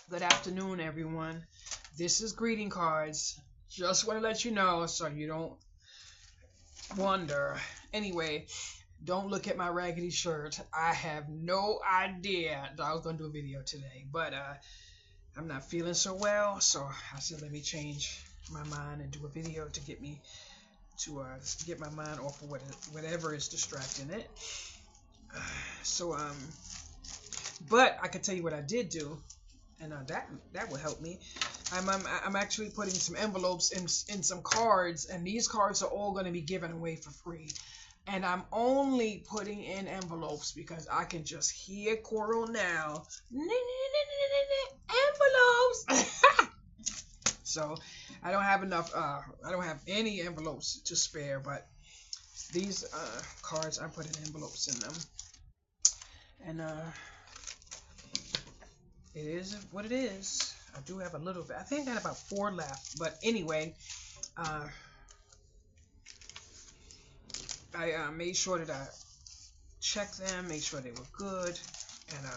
Good afternoon, everyone. This is greeting cards. Just want to let you know so you don't wonder. Anyway, don't look at my raggedy shirt. I have no idea that I was going to do a video today, but I'm not feeling so well, so I said let me change my mind and do a video to get me to get my mind off of whatever is distracting it. So but I could tell you what I did do, and that will help me. I'm actually putting some envelopes in some cards, and these cards are all going to be given away for free. And I'm only putting in envelopes because I can just hear Coral now. Envelopes. So I don't have enough. I don't have any envelopes to spare, but these cards I'm putting envelopes in them, and it is what it is. I do have a little bit. I think I got about 4 left. But anyway, I made sure that I checked them, made sure they were good. And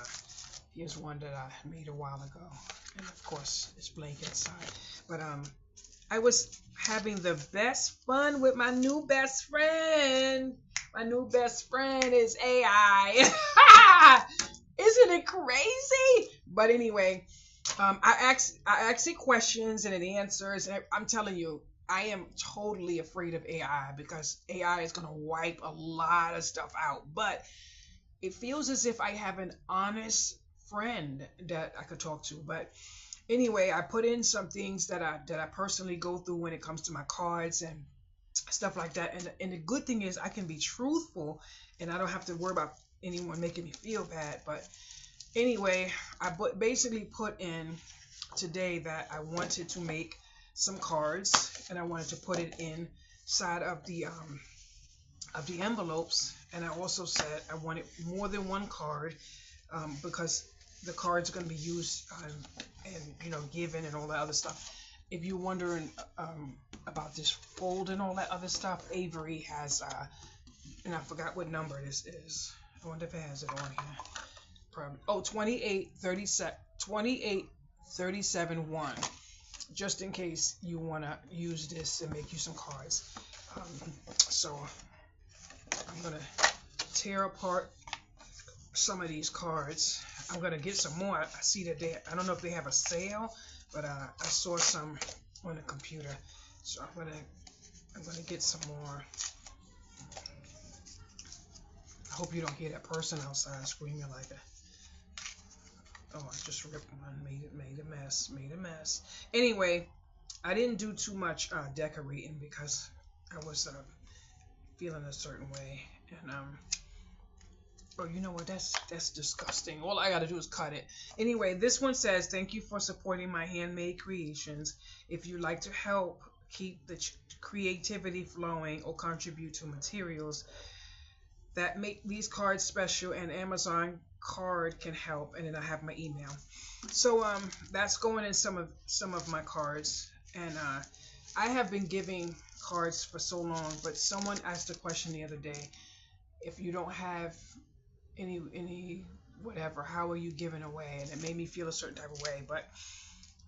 here's one that I made a while ago. And of course, it's blank inside. But I was having the best fun with my new best friend. My new best friend is AI. Isn't it crazy? But anyway, I ask it questions and it answers, and I'm telling you, I am totally afraid of AI because AI is gonna wipe a lot of stuff out. But it feels as if I have an honest friend that I could talk to. But anyway, I put in some things that I personally go through when it comes to my cards and stuff like that. And the good thing is I can be truthful, and I don't have to worry about anyone making me feel bad. But anyway, I basically put in today that I wanted to make some cards, and I wanted to put it inside of the envelopes. And I also said I wanted more than one card, because the cards are going to be used and given and all that other stuff. If you're wondering about this fold and all that other stuff, Avery has and I forgot what number this is. I wonder if it has it on here. Probably. Oh, 2837 1. Just in case you want to use this and make you some cards. So I'm going to tear apart some of these cards. I'm going to get some more. I see that I don't know if they have a sale, but I saw some on the computer. So I'm going to get some more. I hope you don't hear that person outside screaming like a... Oh, I just ripped one. Made a mess. Anyway, I didn't do too much decorating because I was feeling a certain way. And oh, you know what? That's disgusting. All I got to do is cut it. Anyway, this one says, "Thank you for supporting my handmade creations. If you'd like to help keep the creativity flowing or contribute to materials that make these cards special, and Amazon card can help." And then I have my email. So that's going in some of my cards. And I have been giving cards for so long, but someone asked a question the other day: if you don't have any whatever, how are you giving away? And it made me feel a certain type of way. But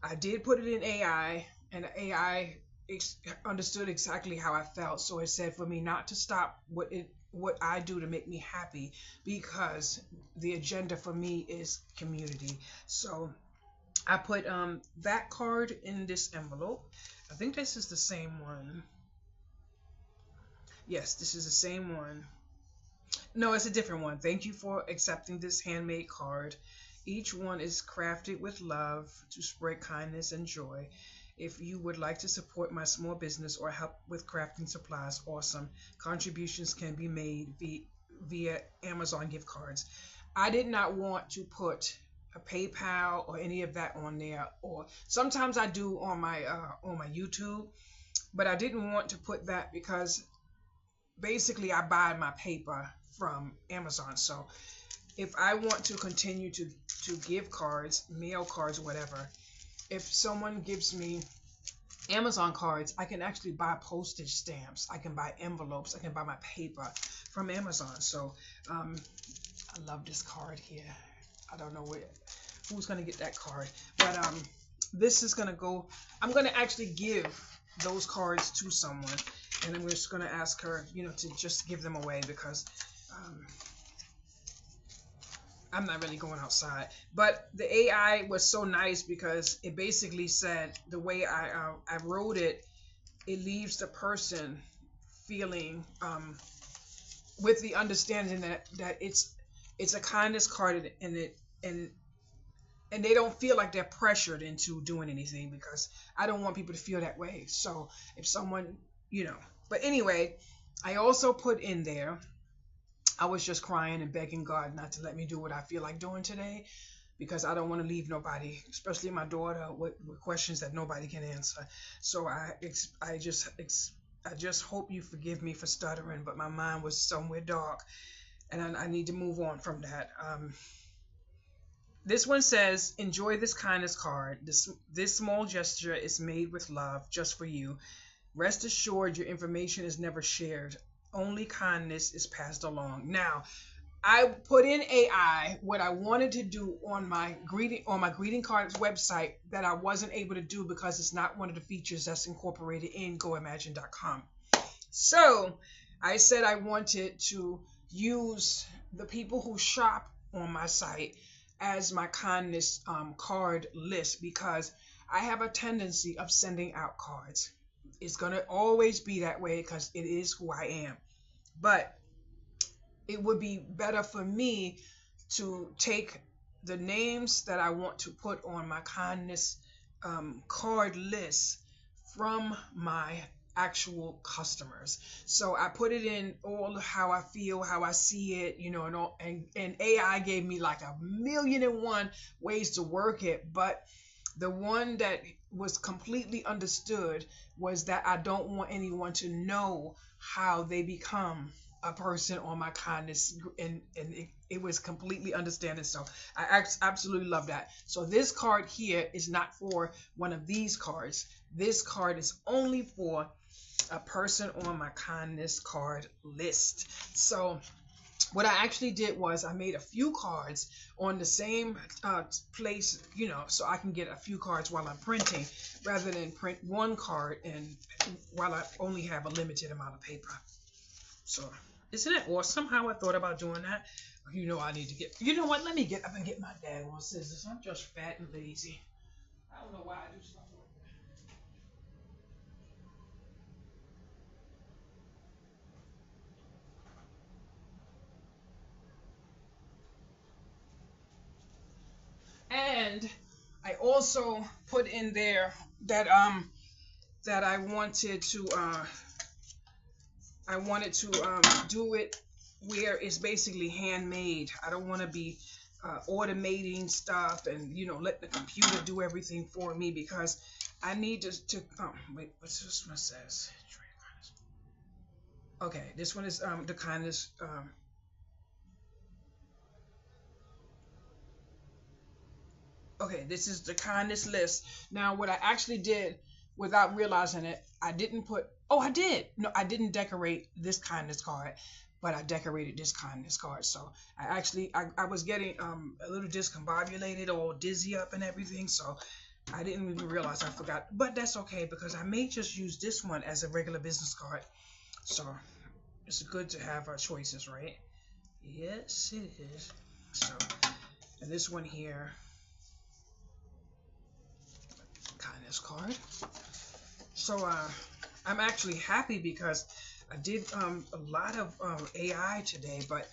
I did put it in AI, and AI understood exactly how I felt. So it said for me not to stop what I do to make me happy, because the agenda for me is community. So I put that card in this envelope. I think this is the same one. Yes, this is the same one. No, it's a different one. "Thank you for accepting this handmade card. Each one is crafted with love to spread kindness and joy. If you would like to support my small business or help with crafting supplies, awesome. Contributions can be made via Amazon gift cards." I did not want to put a PayPal or any of that on there, or sometimes I do on my YouTube, but I didn't want to put that because basically I buy my paper from Amazon. So if I want to continue to give cards, mail cards, whatever, if someone gives me Amazon cards, I can actually buy postage stamps, I can buy envelopes, I can buy my paper from Amazon. So I love this card here. I don't know who's gonna get that card. But this is gonna go. I'm gonna actually give those cards to someone, and I'm just gonna ask her, you know, to just give them away because I'm not really going outside. But the AI was so nice because it basically said the way I wrote it, it leaves the person feeling with the understanding that it's a kindness card, and they don't feel like they're pressured into doing anything, because I don't want people to feel that way. So if someone, you know, but anyway, I also put in there, I was just crying and begging God not to let me do what I feel like doing today, because I don't want to leave nobody, especially my daughter, with questions that nobody can answer. So I just hope you forgive me for stuttering, but my mind was somewhere dark, and I need to move on from that. This one says, enjoy this kindness card. This small gesture is made with love just for you. Rest assured your information is never shared. Only kindness is passed along. Now, I put in AI what I wanted to do on my greeting cards website that I wasn't able to do because it's not one of the features that's incorporated in goimagine.com. So I said I wanted to use the people who shop on my site as my kindness card list, because I have a tendency of sending out cards. It's going to always be that way because it is who I am. But it would be better for me to take the names that I want to put on my kindness card list from my actual customers. So I put it in all how I feel, how I see it, you know, and all, and AI gave me like 1,000,001 ways to work it, but the one that was completely understood was that I don't want anyone to know how they become a person on my kindness, and it was completely understanding. So I absolutely love that. So this card here is not for one of these cards. This card is only for a person on my kindness card list. So what I actually did was I made a few cards on the same place, you know, so I can get a few cards while I'm printing, rather than print one card and while I only have a limited amount of paper. So isn't it awesome how I thought about doing that? You know, I need to get, you know what, let me get up and get my daggone scissors. I'm just fat and lazy. I don't know why I do stuff like that. And I also put in there that that I wanted to do it where it's basically handmade. I don't want to be automating stuff and, you know, let the computer do everything for me, because I need to wait, what's this one says? Okay, this one is the kindness okay, this is the kindness list. Now, what I actually did without realizing it, I didn't put, oh, I did. No, I didn't decorate this kindness card, but I decorated this kindness card. So I was getting a little discombobulated, all dizzy up and everything. So I didn't even realize I forgot. But that's okay, because I may just use this one as a regular business card. So it's good to have our choices, right? Yes, it is. So, and this one here, kindness card. So I'm actually happy because I did a lot of AI today, but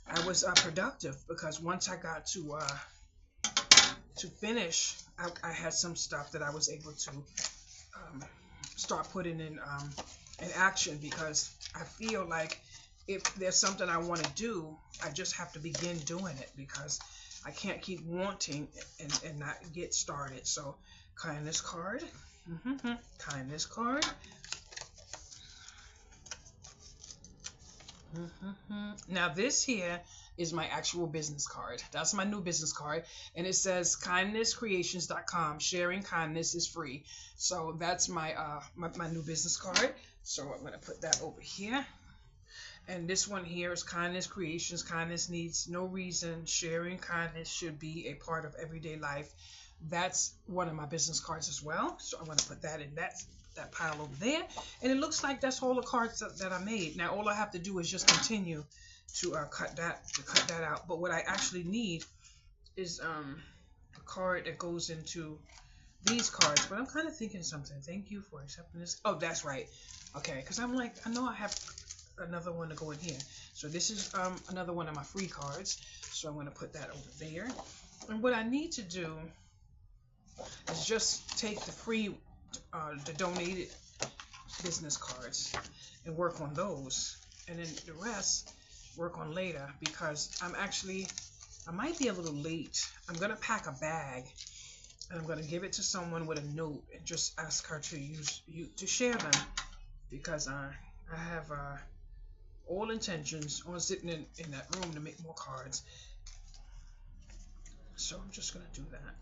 I was productive, because once I got to finish, I had some stuff that I was able to start putting in action, because I feel like if there's something I want to do, I just have to begin doing it, because I can't keep wanting and not get started. So kindness card, kindness card. Now this here is my actual business card. That's my new business card, and it says kindnesscreations.com. Sharing kindness is free. So that's my my new business card. So I'm gonna put that over here. And this one here is kindness creations. Kindness needs no reason. Sharing kindness should be a part of everyday life. That's one of my business cards as well. So I'm going to put that in that pile over there. And it looks like that's all the cards that I made. Now all I have to do is just continue to cut that out. But what I actually need is a card that goes into these cards. But I'm kind of thinking something. Thank you for accepting this. Oh, that's right. Okay, because I'm like, I know I have another one to go in here. So this is another one of my free cards. So I'm going to put that over there. And what I need to do is just take the free, the donated business cards and work on those. And then the rest work on later, because I might be a little late. I'm going to pack a bag and I'm going to give it to someone with a note and just ask her to share them, because I have all intentions on sitting in that room to make more cards. So I'm just going to do that.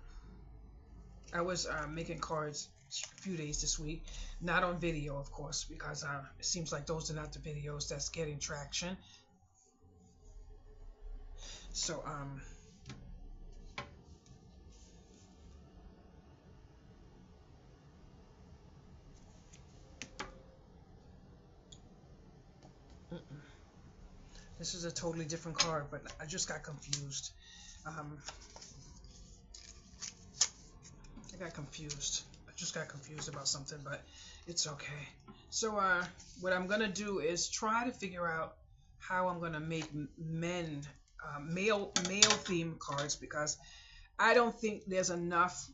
I was making cards a few days this week, not on video, of course, because it seems like those are not the videos that's getting traction. So this is a totally different card, but I just got confused. I just got confused about something, but it's okay. So what I'm gonna do is try to figure out how I'm gonna make male themed cards, because I don't think there's enough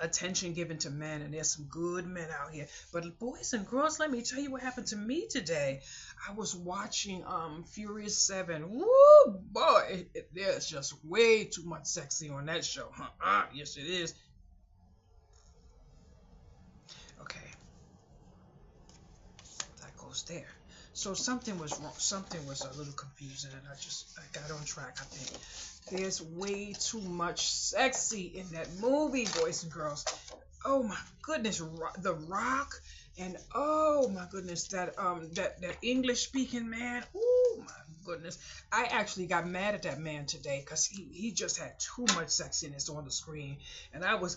attention given to men, and there's some good men out here. But boys and girls, let me tell you what happened to me today. I was watching Furious 7. Woo, boy, there's just way too much sexy on that show. Yes, it is. Okay, that goes there. So something was wrong. Something was a little confusing, and I got on track, I think. There's way too much sexy in that movie, boys and girls. Oh my goodness, The Rock, and oh my goodness, that English speaking man. Oh my goodness, I actually got mad at that man today, because he just had too much sexiness on the screen, and I was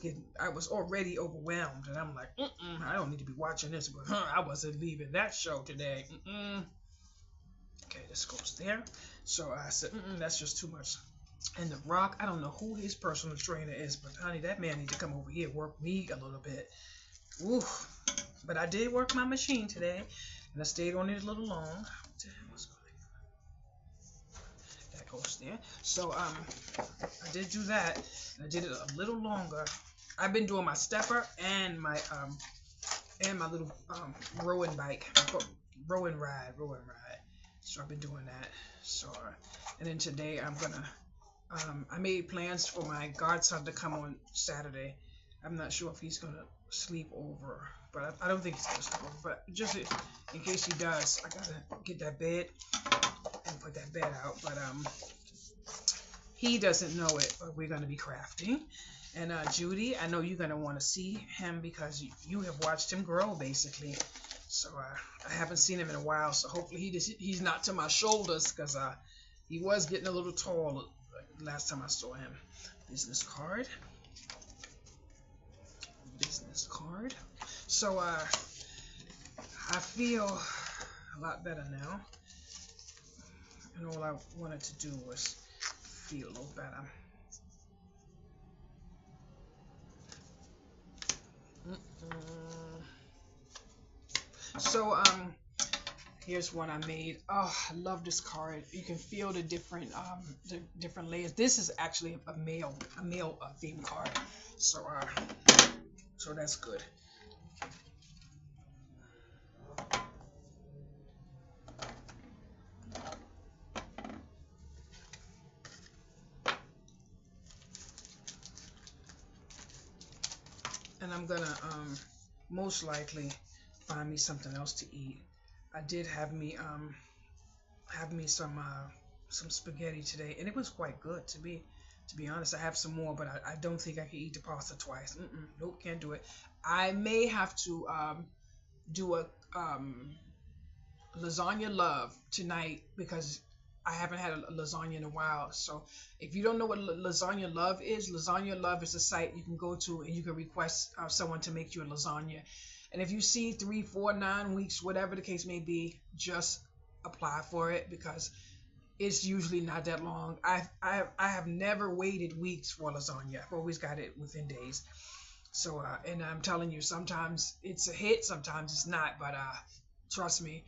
already overwhelmed, and I'm like, I don't need to be watching this, but I wasn't leaving that show today. Okay, this goes there. So I said, that's just too much. And The Rock, I don't know who his personal trainer is, but honey, that man need to come over here and work me a little bit. Oof. But I did work my machine today, and I stayed on it a little long. That goes there. So I did do that. I did it a little longer. I've been doing my stepper and my little rowing ride. So I've been doing that. So and then today I'm gonna. I made plans for my godson to come on Saturday. I'm not sure if he's going to sleep over, but I don't think he's going to sleep over. But just in case he does, I got to get that bed and put that bed out. But he doesn't know it, but we're going to be crafting. And Judy, I know you're going to want to see him, because you have watched him grow, basically. So I haven't seen him in a while, so hopefully he's not to my shoulders, because he was getting a little tall last time I saw him. Business card. So I feel a lot better now, and all I wanted to do was feel a little better. So here's one I made. Oh, I love this card. You can feel the different layers. This is actually a male theme card. So so that's good. And I'm gonna most likely find me something else to eat. I did have me some spaghetti today, and it was quite good, to be honest. I have some more, but I don't think I can eat the pasta twice. Nope, can't do it. I may have to do lasagna love tonight because I haven't had a lasagna in a while. So if you don't know what lasagna love is a site you can go to and you can request someone to make you a lasagna. And if you see 3, 4, 9 weeks, whatever the case may be, just apply for it because it's usually not that long. I have never waited weeks for lasagna. I've always got it within days. So and I'm telling you, sometimes it's a hit, sometimes it's not. But trust me,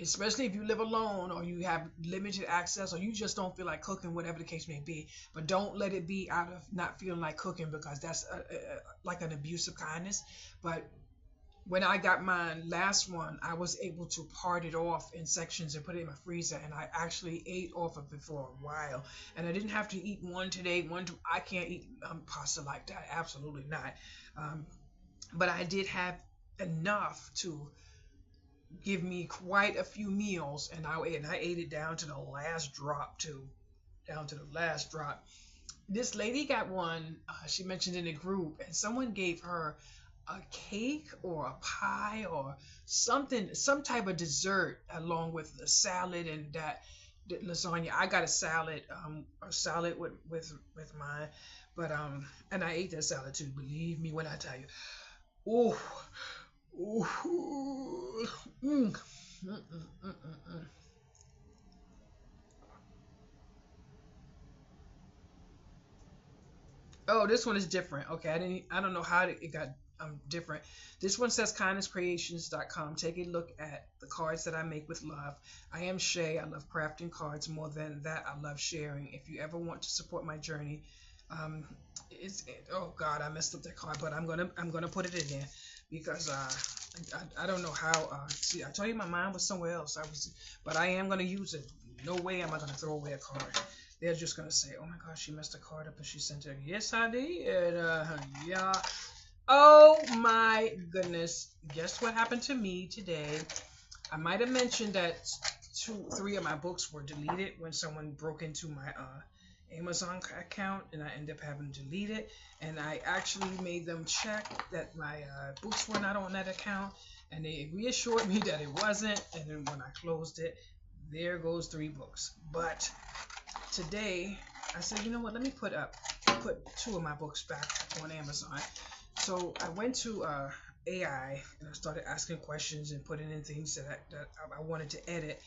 especially if you live alone or you have limited access or you just don't feel like cooking, whatever the case may be. But don't let it be out of not feeling like cooking because that's like an abuse of kindness. But when I got mine last one, I was able to part it off in sections and put it in my freezer, and I actually ate off of it for a while. And I didn't have to eat one today, I can't eat pasta like that, absolutely not. Um, but I did have enough to give me quite a few meals, and I ate it down to the last drop too, down to the last drop. This lady got one. She mentioned in the group, and someone gave her a cake or a pie or something, some type of dessert along with the salad and that the lasagna. I got a salad with mine, but and I ate that salad too. Believe me when I tell you, ooh, ooh, mm, mm, mm, mm, mm. Oh, this one is different. Okay, I don't know how it got different. This one says kindnesscreations.com. Take a look at the cards that I make with love. I am Shay. I love crafting cards. More than that, I love sharing. If you ever want to support my journey, oh God, I messed up that card, but I'm gonna put it in there because I don't know how. See, I told you my mind was somewhere else. But I am gonna use it. No way am I gonna throw away a card. They're just gonna say, "Oh my gosh, she messed the card up and she sent it." Yes, I did. Yeah. Oh my goodness. Guess what happened to me today? I might have mentioned that 3 of my books were deleted when someone broke into my Amazon account, and I ended up having to delete it. And I actually made them check that my books were not on that account, and they reassured me that it wasn't. And then when I closed it, there goes 3 books. But today I said, you know what? Let me put 2 of my books back on Amazon. So I went to AI and I started asking questions and putting in things that I wanted to edit.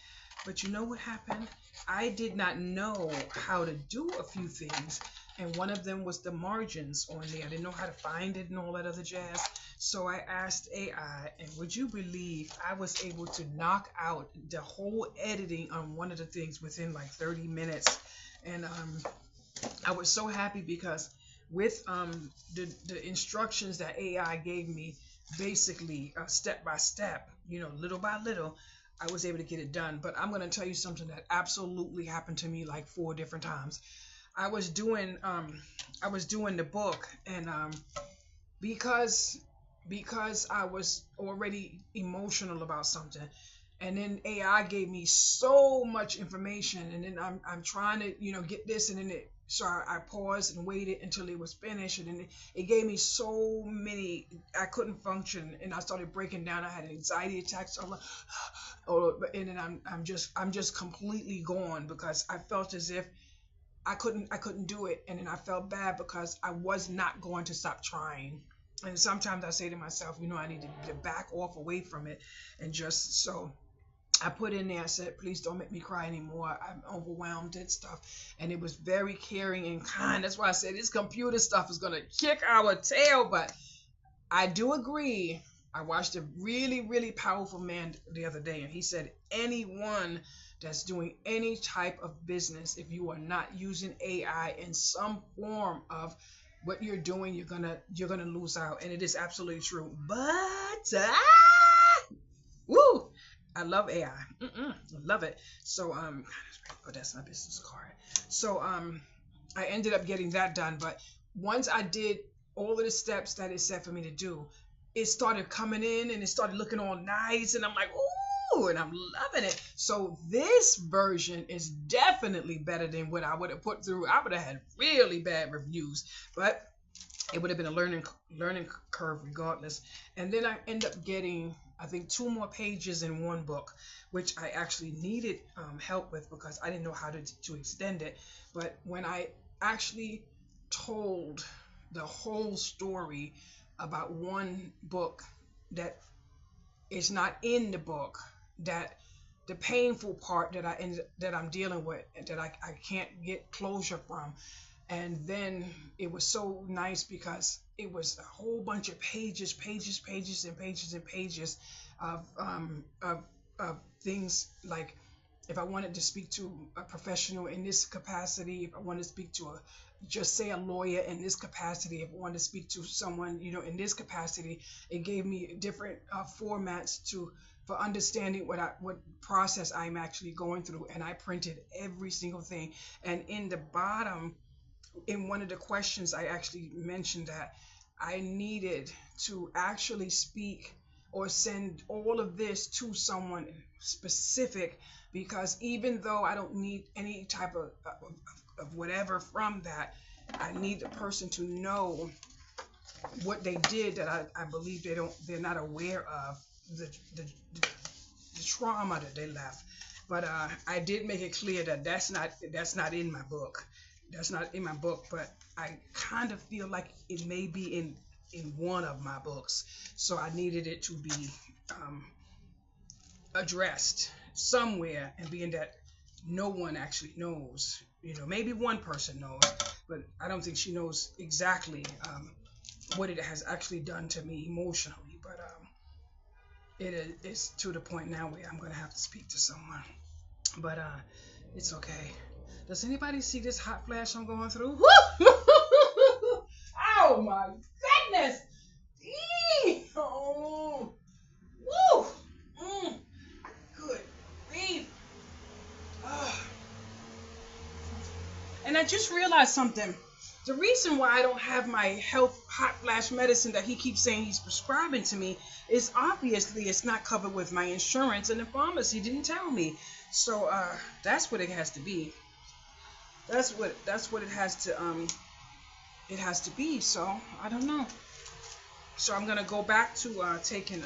But you know what happened? I did not know how to do a few things, and one of them was the margins on there. I didn't know how to find it and all that other jazz. So I asked AI, and would you believe I was able to knock out the whole editing on one of the things within like 30 minutes. And I was so happy because with the instructions that AI gave me, basically step by step, little by little, I was able to get it done. But I'm going to tell you something that absolutely happened to me like 4 different times. I was doing the book, and because I was already emotional about something, and then AI gave me so much information, and then I'm trying to get this, and then so I paused and waited until it was finished, and then it gave me so many. I couldn't function, and I started breaking down. I had anxiety attacks. And then I'm just completely gone because I felt as if I couldn't do it, and then I felt bad because I was not going to stop trying. And sometimes I say to myself, I need to back off away from it, and just so. I put in there, I said, please don't make me cry anymore. I'm overwhelmed and stuff. And it was very caring and kind. That's why I said this computer stuff is going to kick our tail. But I do agree. I watched a really, really powerful man the other day, and he said anyone that's doing any type of business, if you are not using AI in some form of what you're doing, you're gonna lose out. And it is absolutely true. But woo! I love AI. I love it. So that's my business card. So I ended up getting that done. But once I did all of the steps that it said for me to do, it started coming in and it started looking all nice, and I'm like, ooh, and I'm loving it. So this version is definitely better than what I would have put through. I would have had really bad reviews, but it would have been a learning curve regardless. And then I end up getting I think 2 more pages in one book, which I actually needed help with because I didn't know how to extend it. But when I actually told the whole story about one book that is not in the book, that the painful part that I'm dealing with, that I can't get closure from. And then it was so nice because it was a whole bunch of pages, and pages of things, like if I wanted to speak to a professional in this capacity, if I wanted to speak to just say a lawyer in this capacity, if I wanted to speak to someone, in this capacity, it gave me different formats for understanding what process I'm actually going through. And I printed every single thing. And in the bottom, in one of the questions, I actually mentioned that I needed to actually speak or send all of this to someone specific, because even though I don't need any type of whatever from that, I need the person to know what they did, that I believe they're not aware of the trauma that they left. But I did make it clear that that's not in my book. That's not in my book, but I kind of feel like it may be in one of my books. So I needed it to be addressed somewhere, and being that no one actually knows, maybe one person knows, but I don't think she knows exactly what it has actually done to me emotionally. But it's to the point now where I'm going to have to speak to someone. But it's okay. Does anybody see this hot flash I'm going through? Oh my goodness! Oh, woo! Good grief! And I just realized something. The reason why I don't have my health hot flash medicine that he keeps saying he's prescribing to me is obviously it's not covered with my insurance, and the pharmacy didn't tell me. So that's what it has to be. That's what it has to be. So I don't know. So I'm gonna go back to taking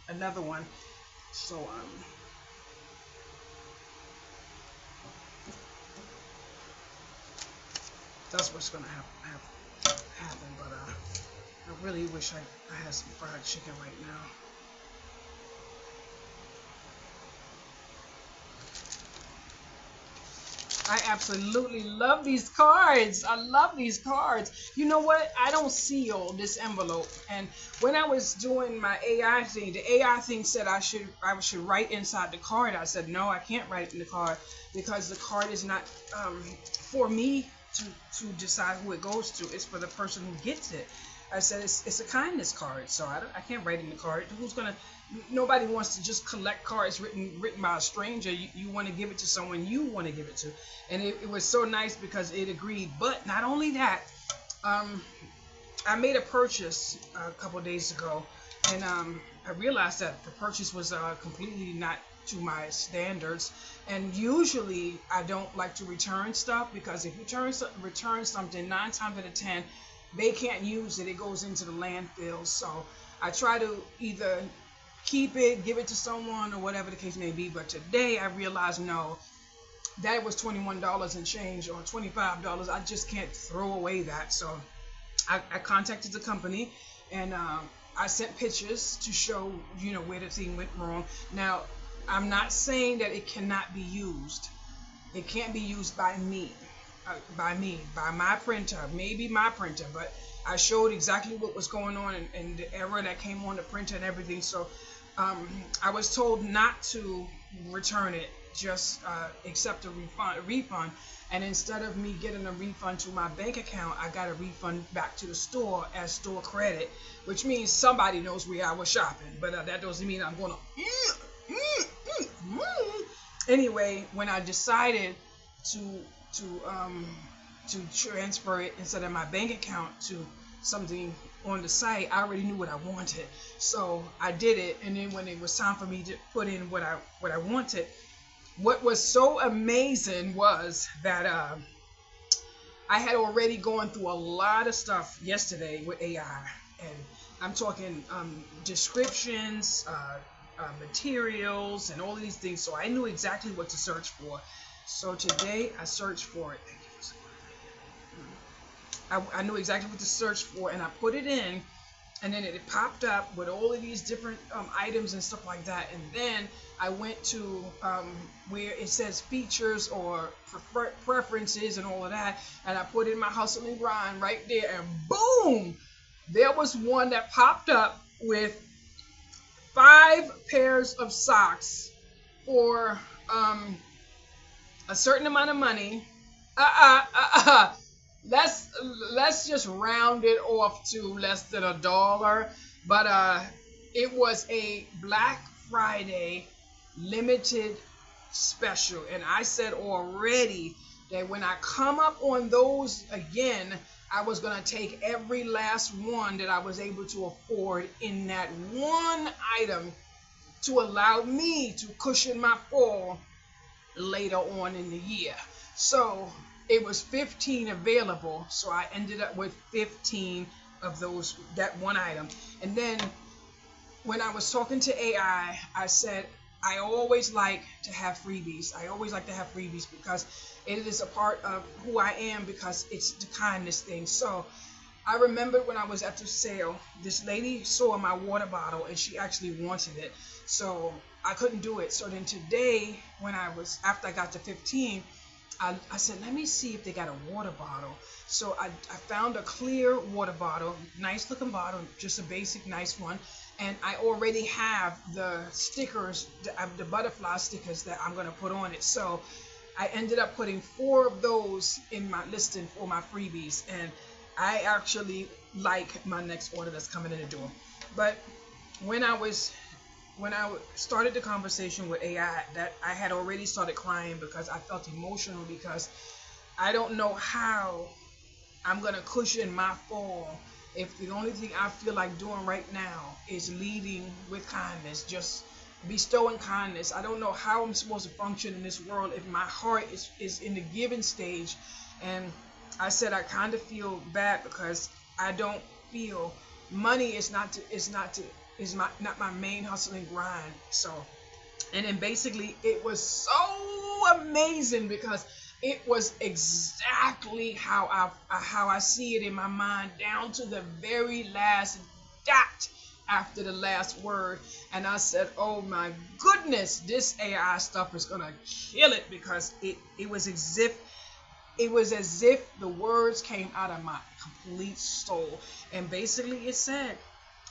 another one. So that's what's gonna happen. But I really wish I had some fried chicken right now. I absolutely love these cards. I love these cards. You know what? I don't seal this envelope. And when I was doing my AI thing, the AI thing said I should write inside the card. I said, no, I can't write in the card, because the card is not for me to decide who it goes to. It's for the person who gets it. I said it's a kindness card, so I can't write in the card. Nobody wants to just collect cards written by a stranger. You want to give it to someone you want to give it to. And it was so nice because it agreed. But not only that, I made a purchase a couple of days ago, and I realized that the purchase was completely not to my standards. And usually I don't like to return stuff, because if you return something, 9 times out of 10 they can't use it. It goes into the landfill. So I try to either keep it, give it to someone, or whatever the case may be. But today I realized, no, that was $21 and change, or $25. I just can't throw away that. So I contacted the company, and I sent pictures to show, where the thing went wrong. Now, I'm not saying that it cannot be used. It can't be used by me. By my printer, maybe my printer, but I showed exactly what was going on, and the error that came on the printer and everything. So I was told not to return it, just accept a refund. And instead of me getting a refund to my bank account, I got a refund back to the store as store credit, which means somebody knows where I was shopping. But that doesn't mean I'm going to. Anyway, when I decided to transfer it instead of my bank account to something on the site, I already knew what I wanted. So I did it, and then when it was time for me to put in what I wanted, what was so amazing was that I had already gone through a lot of stuff yesterday with AI, and I'm talking descriptions, materials, and all of these things. So I knew exactly what to search for. So today I searched for it. I knew exactly what to search for, and I put it in, and then it popped up with all of these different items and stuff like that. And then I went to where it says features or preferences and all of that, and I put in my hustle and grind right there, and boom, there was one that popped up with 5 pairs of socks for a certain amount of money. Let's just round it off to less than $1. But it was a Black Friday limited special, and I said already that when I come up on those again, I was gonna take every last one that I was able to afford in that one item to allow me to cushion my fall later on in the year. So it was 15 available, so I ended up with 15 of those, that one item. And then when I was talking to AI, I said I always like to have freebies. I always like to have freebies because it is a part of who I am, because it's the kindness thing. So I remember when I was at the sale, this lady saw my water bottle and she actually wanted it. So I couldn't do it. So then today, after I got to 15, I said, let me see if they got a water bottle. So I found a clear water bottle, nice looking bottle, just a basic nice one. And I already have the stickers, the butterfly stickers that I'm going to put on it. So I ended up putting 4 of those in my listing for my freebies. And I actually like my next order that's coming in the door. But when I started the conversation with AI, that I had already started crying because I felt emotional, because I don't know how I'm going to cushion my fall if the only thing I feel like doing right now is leading with kindness, just bestowing kindness. I don't know how I'm supposed to function in this world if my heart is in the giving stage. And I said I kind of feel bad because I don't feel money is not my main hustle and grind. So, and then basically it was so amazing because it was exactly how I see it in my mind, down to the very last dot after the last word. And I said, oh my goodness, this AI stuff is gonna kill it, because it was as if the words came out of my complete soul. And basically it said,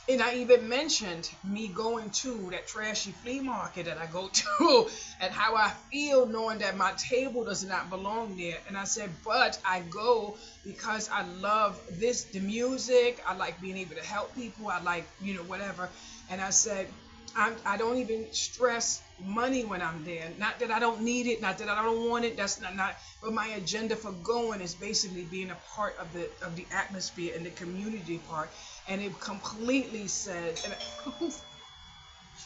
and I even mentioned me going to that trashy flea market that I go to, and how I feel knowing that my table does not belong there. And I said, but I go because I love the music. I like being able to help people. I like, whatever. And I said, I don't even stress money when I'm there. Not that I don't need it, not that I don't want it. That's not. But my agenda for going is basically being a part of the atmosphere and the community part. And it completely said,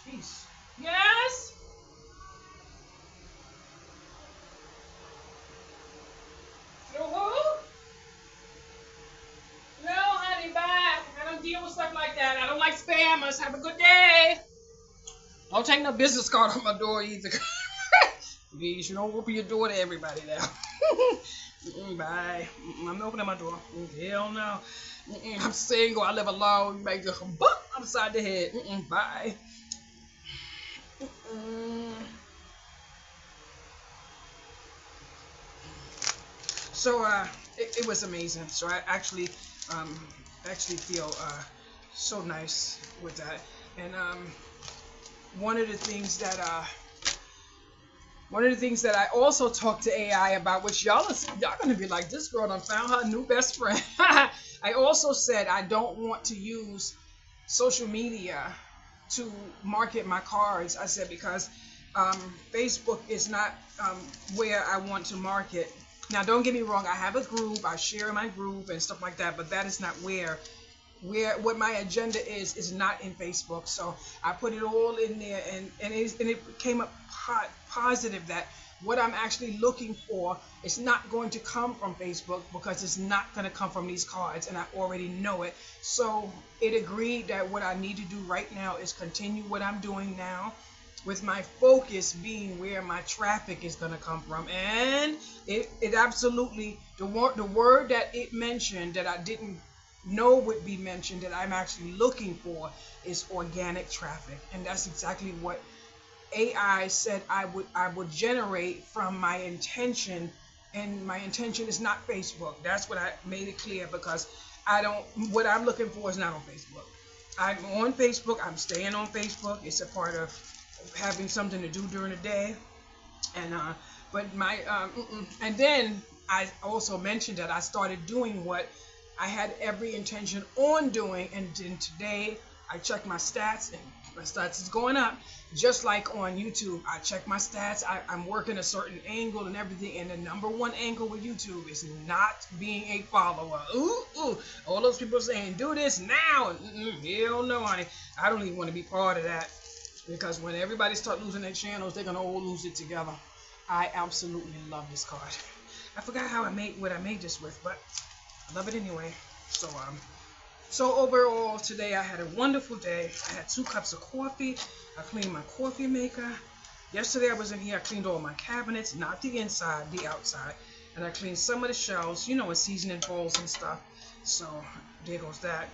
jeez, yes. No, honey, bye. I don't deal with stuff like that. I don't like spammers. Have a good day. Don't take no business card on my door either. Please, you don't open your door to everybody now. Bye. I'm not opening my door. Hell no. I'm single. I live alone. You might just bump upside the head. Bye. So it was amazing. So I actually feel so nice with that. And one of the things that I also talked to AI about, which y'all gonna be like, this girl done found her new best friend. I also said I don't want to use social media to market my cards. I said because Facebook is not where I want to market. Now, don't get me wrong. I have a group. I share in my group and stuff like that. But that is not where what my agenda is not in Facebook. So I put it all in there, and it came up positive that what I'm actually looking for is not going to come from Facebook, because it's not going to come from these cards, and I already know it. So it agreed that what I need to do right now is continue what I'm doing now, with my focus being where my traffic is going to come from. And it absolutely, the word that it mentioned that I didn't know would be mentioned, that I'm actually looking for, is organic traffic. And that's exactly what AI said I would generate from my intention. And my intention is not Facebook. That's what I made it clear, because what I'm looking for is not on Facebook. I'm on Facebook. I'm staying on Facebook. It's a part of having something to do during the day. And but my and then I also mentioned that I started doing what I had every intention on doing. And then today I checked my stats, and my stats is going up. Just like on YouTube, I check my stats. I'm working a certain angle and everything, and the number one angle with YouTube is not being a follower. Ooh, all those people saying, do this now. Hell no, honey. I don't even want to be part of that, because when everybody start losing their channels, they're going to all lose it together. I absolutely love this card. I forgot what I made this with, but I love it anyway. So overall, today I had a wonderful day. I had 2 cups of coffee. I cleaned my coffee maker. Yesterday I was in here, I cleaned all my cabinets, not the inside, the outside. And I cleaned some of the shelves, with seasoning bowls and stuff. So there goes that.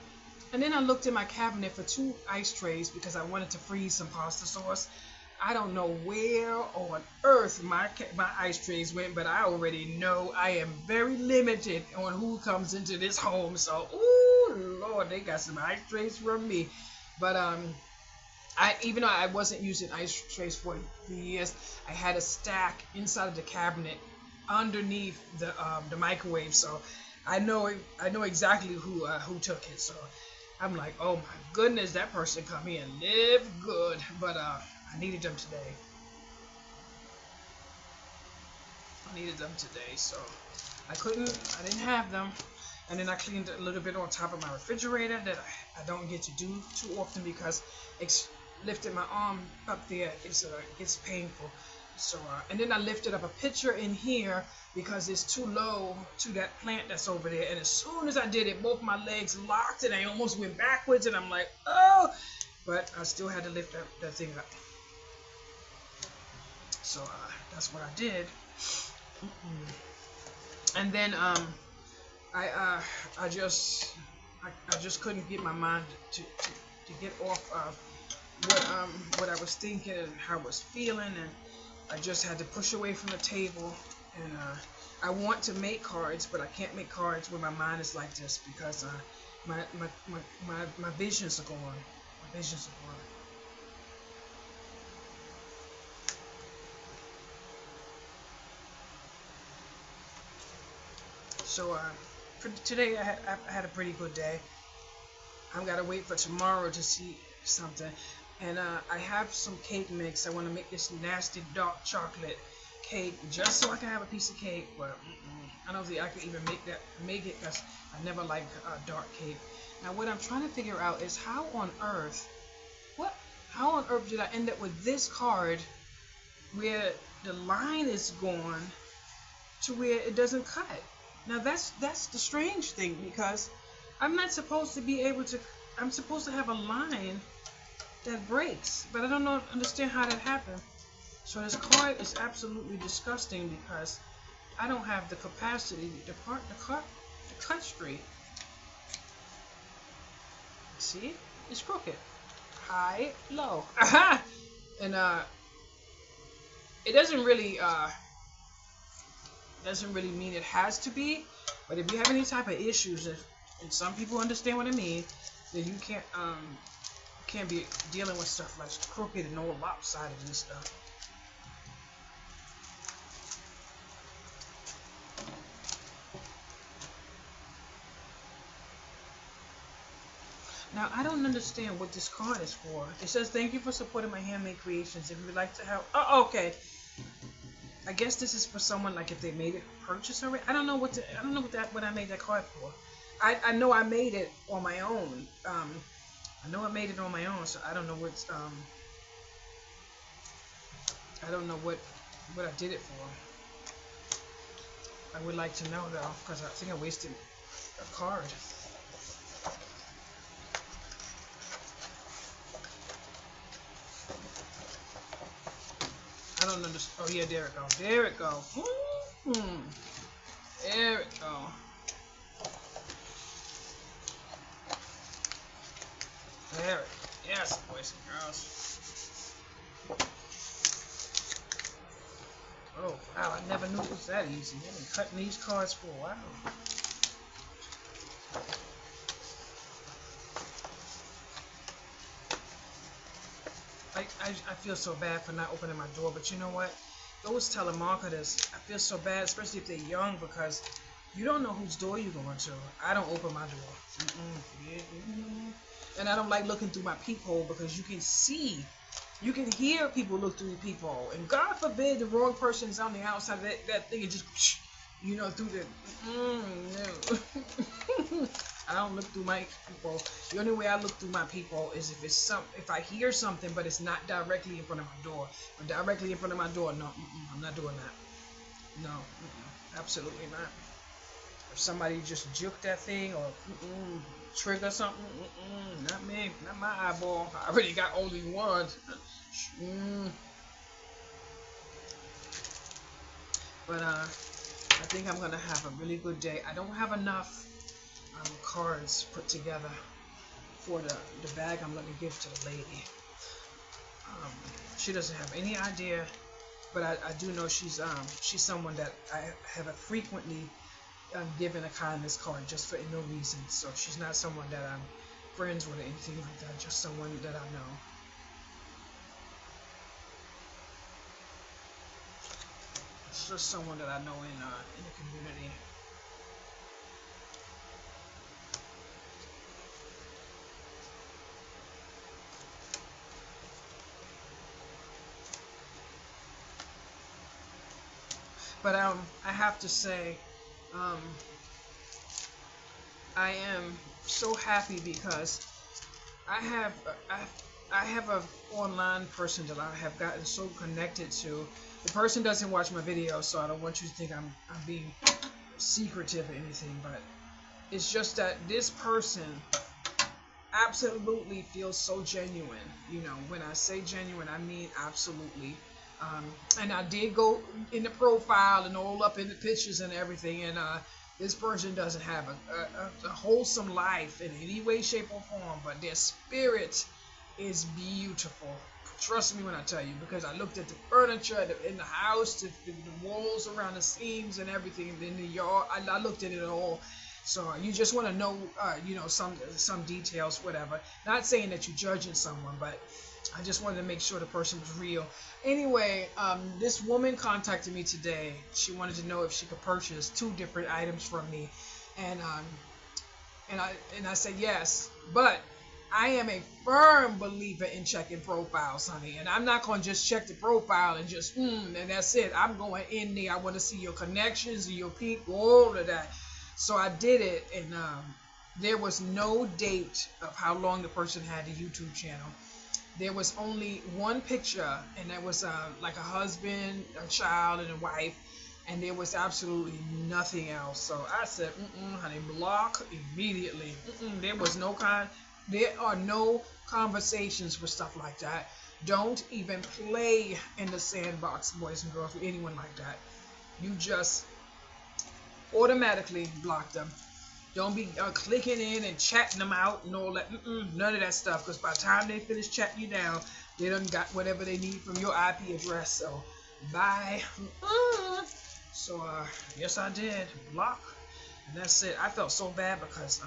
And then I looked in my cabinet for 2 ice trays, because I wanted to freeze some pasta sauce. I don't know where on earth my ice trays went, but I already know I am very limited on who comes into this home. So, ooh, Lord, they got some ice trays from me. But even though I wasn't using ice trays for years, I had a stack inside of the cabinet underneath the microwave. So I know exactly who took it. So I'm like, oh my goodness, that person come here and live good. But I needed them today. So I didn't have them. And then I cleaned a little bit on top of my refrigerator that I don't get to do too often, because lifting my arm up there it's painful. So and then I lifted up a pitcher in here, because it's too low to that plant that's over there. And as soon as I did it, both my legs locked and I almost went backwards, and I'm like, oh, but I still had to lift that thing up. So that's what I did. And then I just couldn't get my mind to get off of what I was thinking and how I was feeling, and I just had to push away from the table. And I want to make cards, but I can't make cards when my mind is like this, because my visions are gone. My visions are gone. So for today, I had a pretty good day. I've got to wait for tomorrow to see something. And I have some cake mix. I want to make this nasty dark chocolate cake, just so I can have a piece of cake. But I don't think I can even make it, because I never liked dark cake. Now what I'm trying to figure out is how on earth did I end up with this card where the line is gone to where it doesn't cut. Now that's the strange thing, because I'm not supposed to be able to. I'm supposed to have a line that breaks, but I don't understand how that happened. So this card is absolutely disgusting, because I don't have the capacity to cut straight. See, it's crooked, high, low. Aha! And it doesn't really mean it has to be, but if you have any type of issues, and some people understand what I mean, then you can't be dealing with stuff like crooked and all lopsided and stuff. Now, I don't understand what this card is for. It says, thank you for supporting my handmade creations. If you would like to help... Oh, okay. I guess this is for someone, like if they made it purchase already. I don't know what I made that card for. I know I made it on my own. I know I made it on my own, so I don't know what's I don't know what what I did it for. I would like to know though, because I think I wasted a card. I don't understand. Oh yeah, there it go. There it go. There it go. There it. Yes, boys and girls. Oh wow, I never knew it was that easy. I've been cutting these cards for a while. I feel so bad for not opening my door, but you know what? Those telemarketers, I feel so bad, especially if they're young, because you don't know whose door you're going to. I don't open my door. And I don't like looking through my peephole because you can see, you can hear people look through the peephole. And God forbid the wrong person is on the outside of that thing and just, you know, through the, no. I don't look through my peephole. The only way I look through my peephole is if I hear something, but it's not directly in front of my door. Or directly in front of my door, no, I'm not doing that. No, absolutely not. If somebody just juked that thing or trigger something, not me, not my eyeball. I already got only one. But I think I'm gonna have a really good day. I don't have enough cards put together for the bag I'm gonna give to the lady. She doesn't have any idea, but I do know she's someone that I have frequently given a kindness card just for no reason. So she's not someone that I'm friends with or anything like that. Just someone that I know. It's just someone that I know in the community. But I have to say, I am so happy because I have a online person that I have gotten so connected to. The person doesn't watch my videos, so I don't want you to think I'm being secretive or anything. But it's just that this person absolutely feels so genuine. You know, when I say genuine, I mean absolutely. And I did go in the profile and all up in the pictures and everything, and this person doesn't have a wholesome life in any way, shape, or form, but their spirit is beautiful. Trust me when I tell you, because I looked at the furniture in the house, the walls around the seams and everything in the yard. I looked at it all. So you just want to know, you know, some details, whatever. Not saying that you're judging someone, but I just wanted to make sure the person was real. Anyway, this woman contacted me today. She wanted to know if she could purchase 2 different items from me, and I said yes. But I am a firm believer in checking profiles, honey, and I'm not gonna just check the profile and just and that's it. I'm going in there. I want to see your connections, your people, all of that. So I did it, and there was no date of how long the person had the YouTube channel. There was only one picture, and that was like a husband, a child, and a wife, and there was absolutely nothing else. So I said, honey, block immediately. There are no conversations for stuff like that. Don't even play in the sandbox, boys and girls, with anyone like that. You just automatically block them. Don't be clicking in and chatting them out and all that. None of that stuff. Because by the time they finish chatting you down, they done got whatever they need from your IP address. So, bye. So, yes, I did. Block. And that's it. I felt so bad because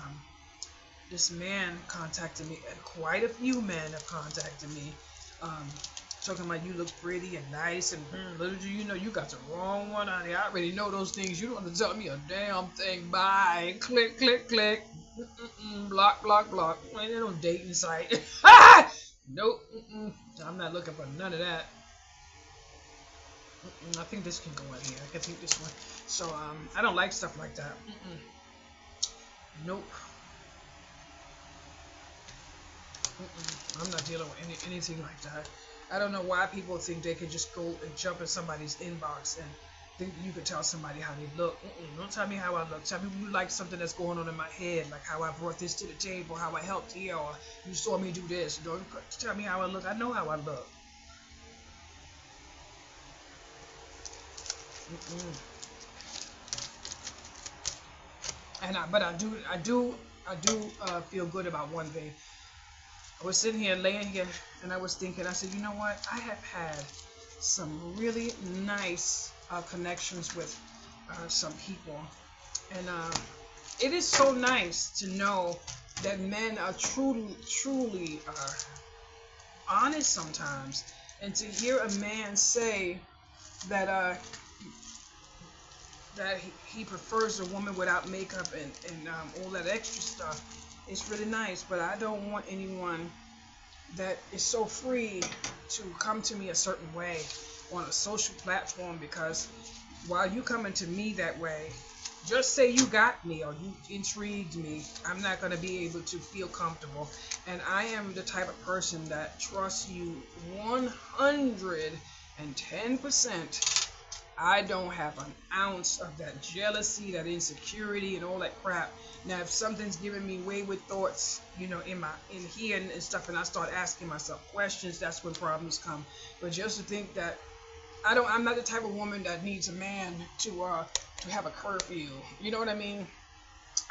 this man contacted me. And quite a few men have contacted me. Talking about you look pretty and nice, and little do you know you got the wrong one on there. I already know those things. You don't have to tell me a damn thing. Bye. Click, click, click. Block, block, block. Ain't no dating site. Nope. I'm not looking for none of that. I think this can go in here. I can think this one. So I don't like stuff like that. Nope. I'm not dealing with anything like that. I don't know why people think they can just go and jump in somebody's inbox and think you could tell somebody how they look. Don't tell me how I look. Tell me you like something that's going on in my head, like how I brought this to the table, how I helped here, or you saw me do this. Don't tell me how I look. I know how I look. Mm-mm. But I do feel good about one thing. I was sitting here, laying here, and I was thinking. I said, you know what? I have had some really nice connections with some people, and it is so nice to know that men are truly honest sometimes, and to hear a man say that he prefers a woman without makeup and all that extra stuff. It's really nice, but I don't want anyone that is so free to come to me a certain way on a social platform, because while you coming to me that way, just say you got me or you intrigued me, I'm not going to be able to feel comfortable. And I am the type of person that trusts you 110%. I don't have an ounce of that jealousy, that insecurity, and all that crap. Now, if something's giving me wayward thoughts, in here and stuff, and I start asking myself questions, that's when problems come. But just to think that I'm not the type of woman that needs a man to have a curfew. You know what I mean?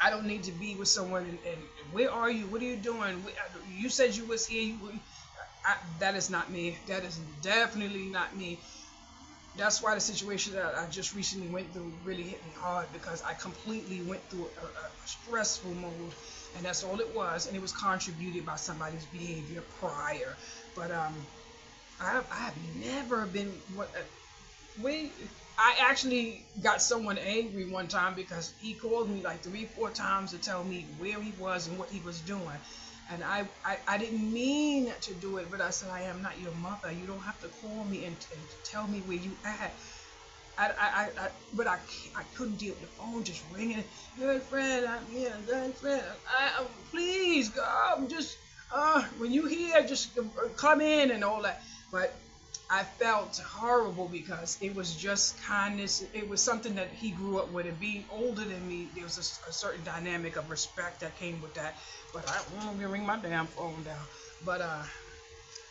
I don't need to be with someone and where are you? What are you doing? You said you was here. That is not me. That is definitely not me. That's why the situation that I just recently went through really hit me hard, because I completely went through a stressful mode, and that's all it was, and it was contributed by somebody's behavior prior. But I've never been I actually got someone angry one time because he called me like 3-4 times to tell me where he was and what he was doing. And I didn't mean to do it, but I said, I am not your mother. You don't have to call me and tell me where you at. But I couldn't deal with the phone just ringing. Good friend, I'm here. Good friend, please, God, just when you here, just come in and all that. But I felt horrible because it was just kindness. It was something that he grew up with, and being older than me, there was a certain dynamic of respect that came with that. But I won't ring my damn phone down. But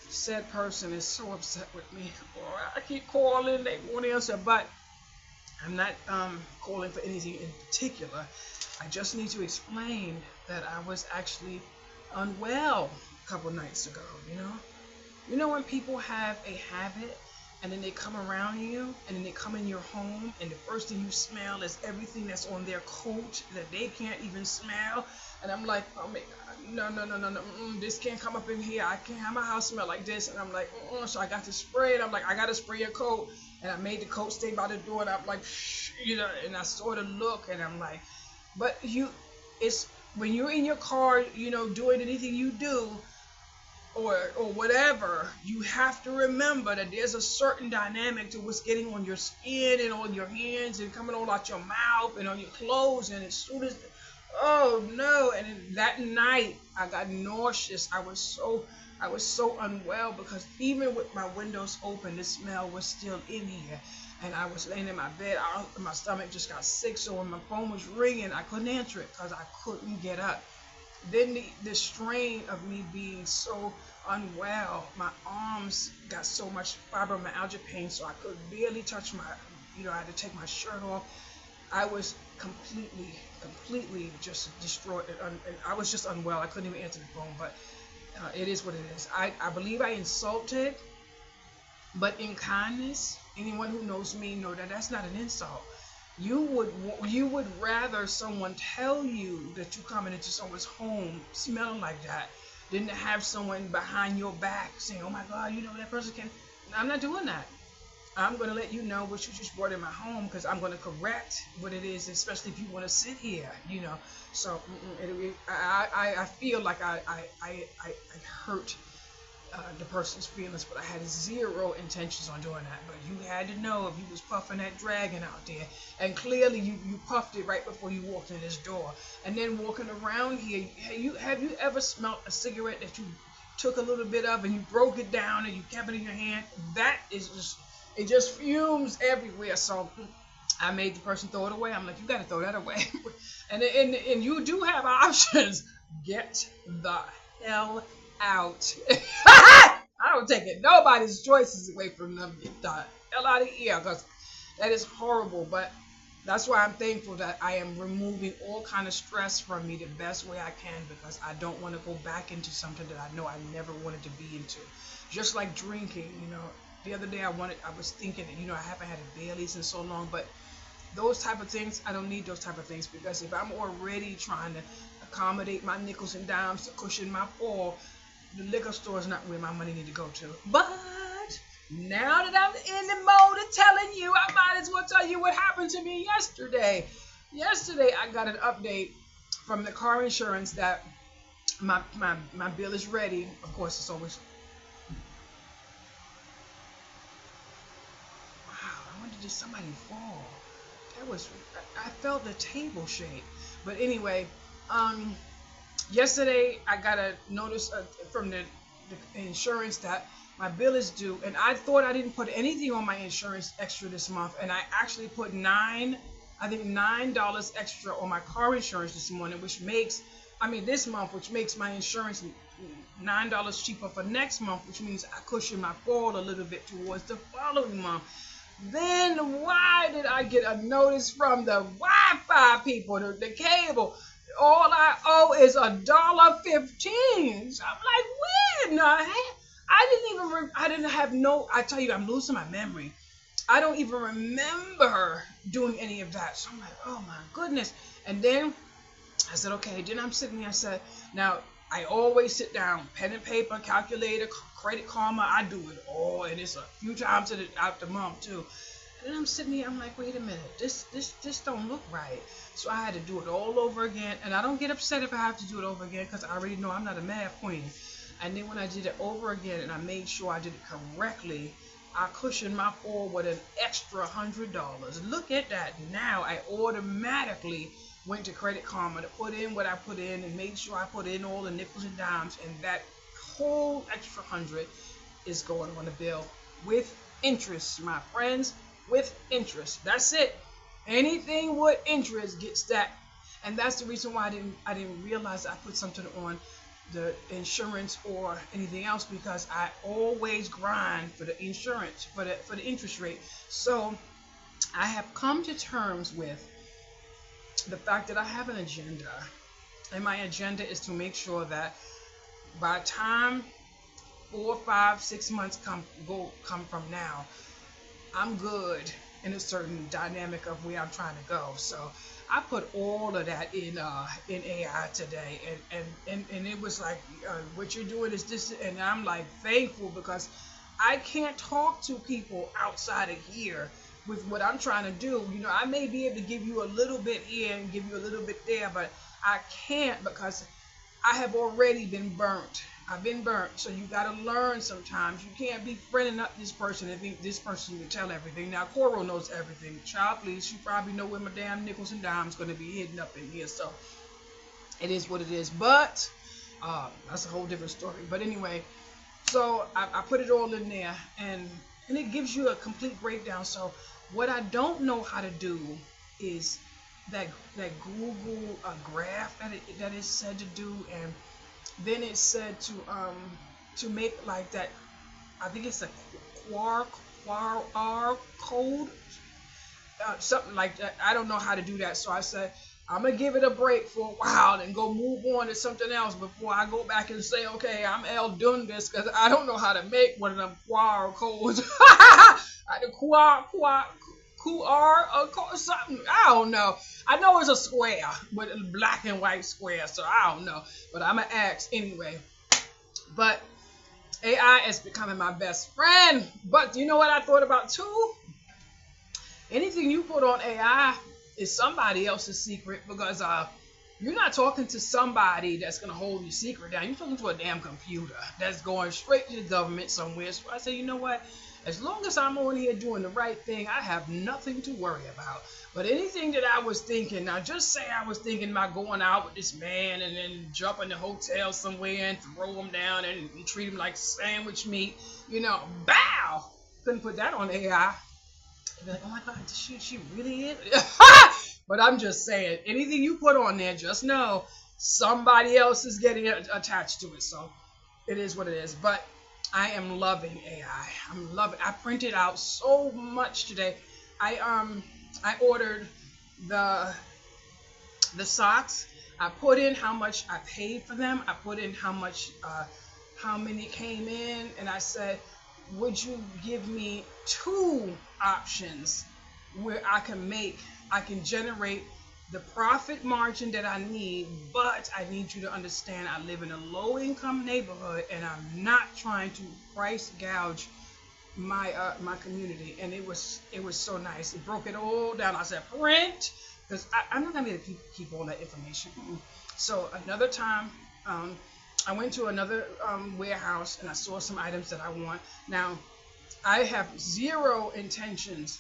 said person is so upset with me. I keep calling, they won't answer. But I'm not calling for anything in particular. I just need to explain that I was actually unwell a couple nights ago. You know when people have a habit and then they come around you and then they come in your home and the first thing you smell is everything that's on their coat that they can't even smell. And I'm like, oh my God, no, this can't come up in here. I can't have my house smell like this. And I'm like, so I got to spray it. I'm like, I got to spray your coat. And I made the coat stay by the door, and I'm like, shh, and I sort of look, and I'm like, but it's when you're in your car, doing anything you do, or whatever, you have to remember that there's a certain dynamic to what's getting on your skin and on your hands and coming all out your mouth and on your clothes. And as soon as, oh no, and that night I got nauseous. I was so unwell because even with my windows open, the smell was still in here. And I was laying in my bed, my stomach just got sick, so when my phone was ringing, I couldn't answer it because I couldn't get up. Then the strain of me being so unwell, my arms got so much fibromyalgia pain, so I could barely touch I had to take my shirt off. I was completely just destroyed. And I was just unwell. I couldn't even answer the phone, but it is what it is. I believe I insulted, but in kindness, anyone who knows me know that that's not an insult. You would rather someone tell you that you're coming into someone's home smelling like that than to have someone behind your back saying, oh my God, that person can. I'm not doing that. I'm going to let you know what you just brought in my home, because I'm going to correct what it is, especially if you want to sit here, So I feel like I hurt the person's feelings, but I had zero intentions on doing that. But you had to know if you was puffing that dragon out there, and clearly you puffed it right before you walked in this door. And then walking around here, have you ever smelled a cigarette that you took a little bit of and you broke it down and you kept it in your hand, that is just, it just fumes everywhere. So I made the person throw it away. I'm like, you got to throw that away. and you do have options. Get the hell out. I don't take it. Nobody's choices away from them. Get the hell out of here, because that is horrible. But that's why I'm thankful that I am removing all kind of stress from me the best way I can, because I don't want to go back into something that I know I never wanted to be into. Just like drinking, the other day I was thinking that, I haven't had a Bailey's in so long, but those type of things, I don't need those type of things, because if I'm already trying to accommodate my nickels and dimes to cushion my fall, the liquor store is not where my money need to go to. But now that I'm in the mode of telling you, I might as well tell you what happened to me yesterday. Yesterday, I got an update from the car insurance that my bill is ready. Of course, it's always... Wow, I wonder, did somebody fall? I felt the table shake. But anyway, yesterday I got a notice from the insurance that my bill is due, and I thought I didn't put anything on my insurance extra this month, and I actually put $9 extra on my car insurance this morning, this month, which makes my insurance $9 cheaper for next month, which means I cushion my fall a little bit towards the following month. Then why did I get a notice from the Wi-Fi people, the cable? All I owe is $1.15. So I'm like, when? I tell you, I'm losing my memory. I don't even remember doing any of that. So I'm like, oh my goodness. And then I said, okay. Then I'm sitting there, I said, now, I always sit down, pen and paper, calculator, Credit Karma. I do it all, and it's a few times out the month too. And then I'm sitting here, I'm like, wait a minute, this don't look right. So I had to do it all over again, and I don't get upset if I have to do it over again, because I already know I'm not a math queen. And then when I did it over again, and I made sure I did it correctly, I cushioned my fall with an extra $100. Look at that. Now I automatically went to Credit Karma to put in what I put in and made sure I put in all the nickels and dimes, and that whole extra $100 is going on the bill with interest, my friends, with interest. That's it. Anything with interest gets that. And that's the reason why I didn't realize I put something on the insurance or anything else, because I always grind for the insurance, for the interest rate. So I have come to terms with the fact that I have an agenda, and my agenda is to make sure that by the time 4, 5, 6 months come from now, I'm good in a certain dynamic of where I'm trying to go. So I put all of that in AI today, and it was like, what you're doing is this, and I'm like thankful, because I can't talk to people outside of here with what I'm trying to do. I may be able to give you a little bit here and give you a little bit there, but I can't, because I have already been burnt. I've been burnt. So you got to learn sometimes. You can't be friending up this person and think this person can tell everything. Now, Coral knows everything. Child, please, you probably know where my damn nickels and dimes going to be hidden up in here. So it is what it is. But that's a whole different story. But anyway, so I put it all in there, and it gives you a complete breakdown. So what I don't know how to do is that Google graph that is said to do, and then it said to make like that. I think it's a QR code, something like that. I don't know how to do that, so I said I'm gonna give it a break for a while and go move on to something else before I go back and say, okay, I'm doing this, because I don't know how to make one of them QR codes. The QR code, something. I don't know. I know it's a square with a black and white square, so I don't know. But I'm gonna ask anyway. But AI is becoming my best friend. But you know what I thought about too? Anything you put on AI is somebody else's secret, because you're not talking to somebody that's going to hold your secret down. You're talking to a damn computer that's going straight to the government somewhere. So I said, you know what? As long as I'm on here doing the right thing, I have nothing to worry about. But anything that I was thinking, now just say I was thinking about going out with this man and then jump in the hotel somewhere and throw him down and treat him like sandwich meat, bow. Couldn't put that on AI. I'd be like, oh my God, she really is? But I'm just saying, anything you put on there, just know somebody else is getting attached to it. So it is what it is. But I am loving AI. I'm loving. I printed out so much today. I ordered the socks. I put in how much I paid for them. I put in how many came in, and I said, would you give me 2 options where I can generate the profit margin that I need, but I need you to understand I live in a low income neighborhood and I'm not trying to price gouge my community. And it was so nice. It broke it all down. I said print, because I'm not gonna be able to keep all that information. So another time, I went to another warehouse and I saw some items that I want. Now I have zero intentions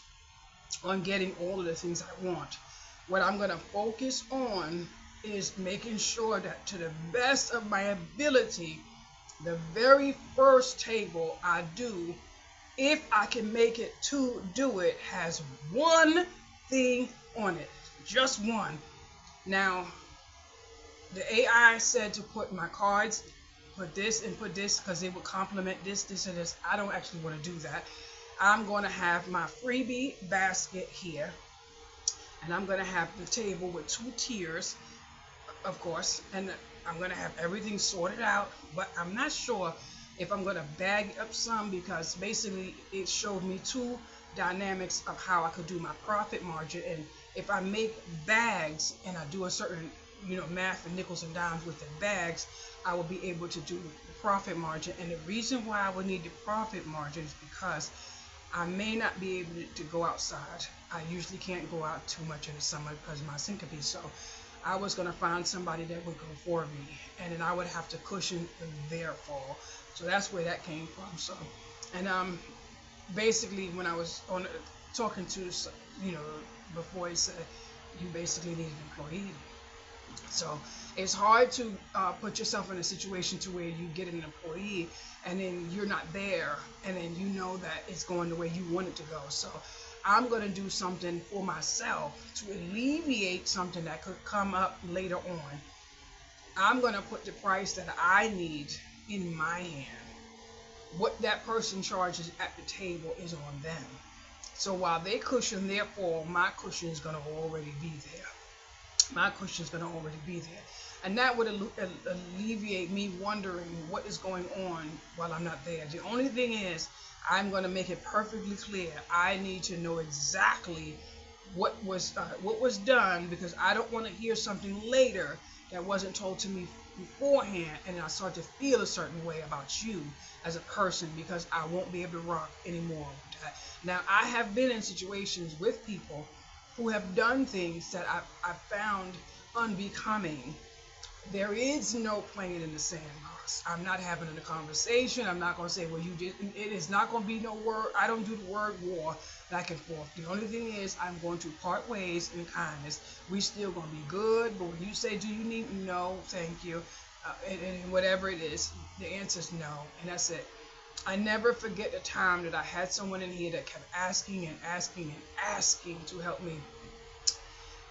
on getting all of the things I want. What I'm going to focus on is making sure that to the best of my ability, the very first table I do, if I can make it to do it, has one thing on it. Just one. Now, the AI said to put my cards, put this and put this, because it would complement this, this, and this. I don't actually want to do that. I'm going to have my freebie basket here. And I'm going to have the table with 2 tiers, of course, and I'm going to have everything sorted out, but I'm not sure if I'm going to bag up some, because basically it showed me 2 dynamics of how I could do my profit margin. And if I make bags and I do a certain, math and nickels and dimes with the bags, I will be able to do the profit margin. And the reason why I would need the profit margin is because I may not be able to go outside. I usually can't go out too much in the summer because of my syncope. So I was going to find somebody that would go for me, and then I would have to cushion their fall. So that's where that came from. So, and basically when I was talking to, before, he said you basically need an employee. So it's hard to put yourself in a situation to where you get an employee and then you're not there, and then you know that it's going the way you want it to go. So I'm going to do something for myself to alleviate something that could come up later on. I'm going to put the price that I need in my hand. What that person charges at the table is on them. So while they cushion their fall, my cushion is going to already be there. My cushion is going to already be there. And that would alleviate me wondering what is going on while I'm not there. The only thing is, I'm going to make it perfectly clear. I need to know exactly what was done, because I don't want to hear something later that wasn't told to me beforehand, and I start to feel a certain way about you as a person, because I won't be able to rock anymore with that. Now, I have been in situations with people who have done things that I found unbecoming. There is no playing in the sandbox. I'm not having a conversation. I'm not going to say, well, you did. It is not going to be no word. I don't do the word war back and forth. The only thing is, I'm going to part ways in kindness. We still going to be good, but when you say, do you need? No, thank you. And whatever it is, the answer is no. And that's it. I never forget the time that I had someone in here that kept asking and asking and asking to help me.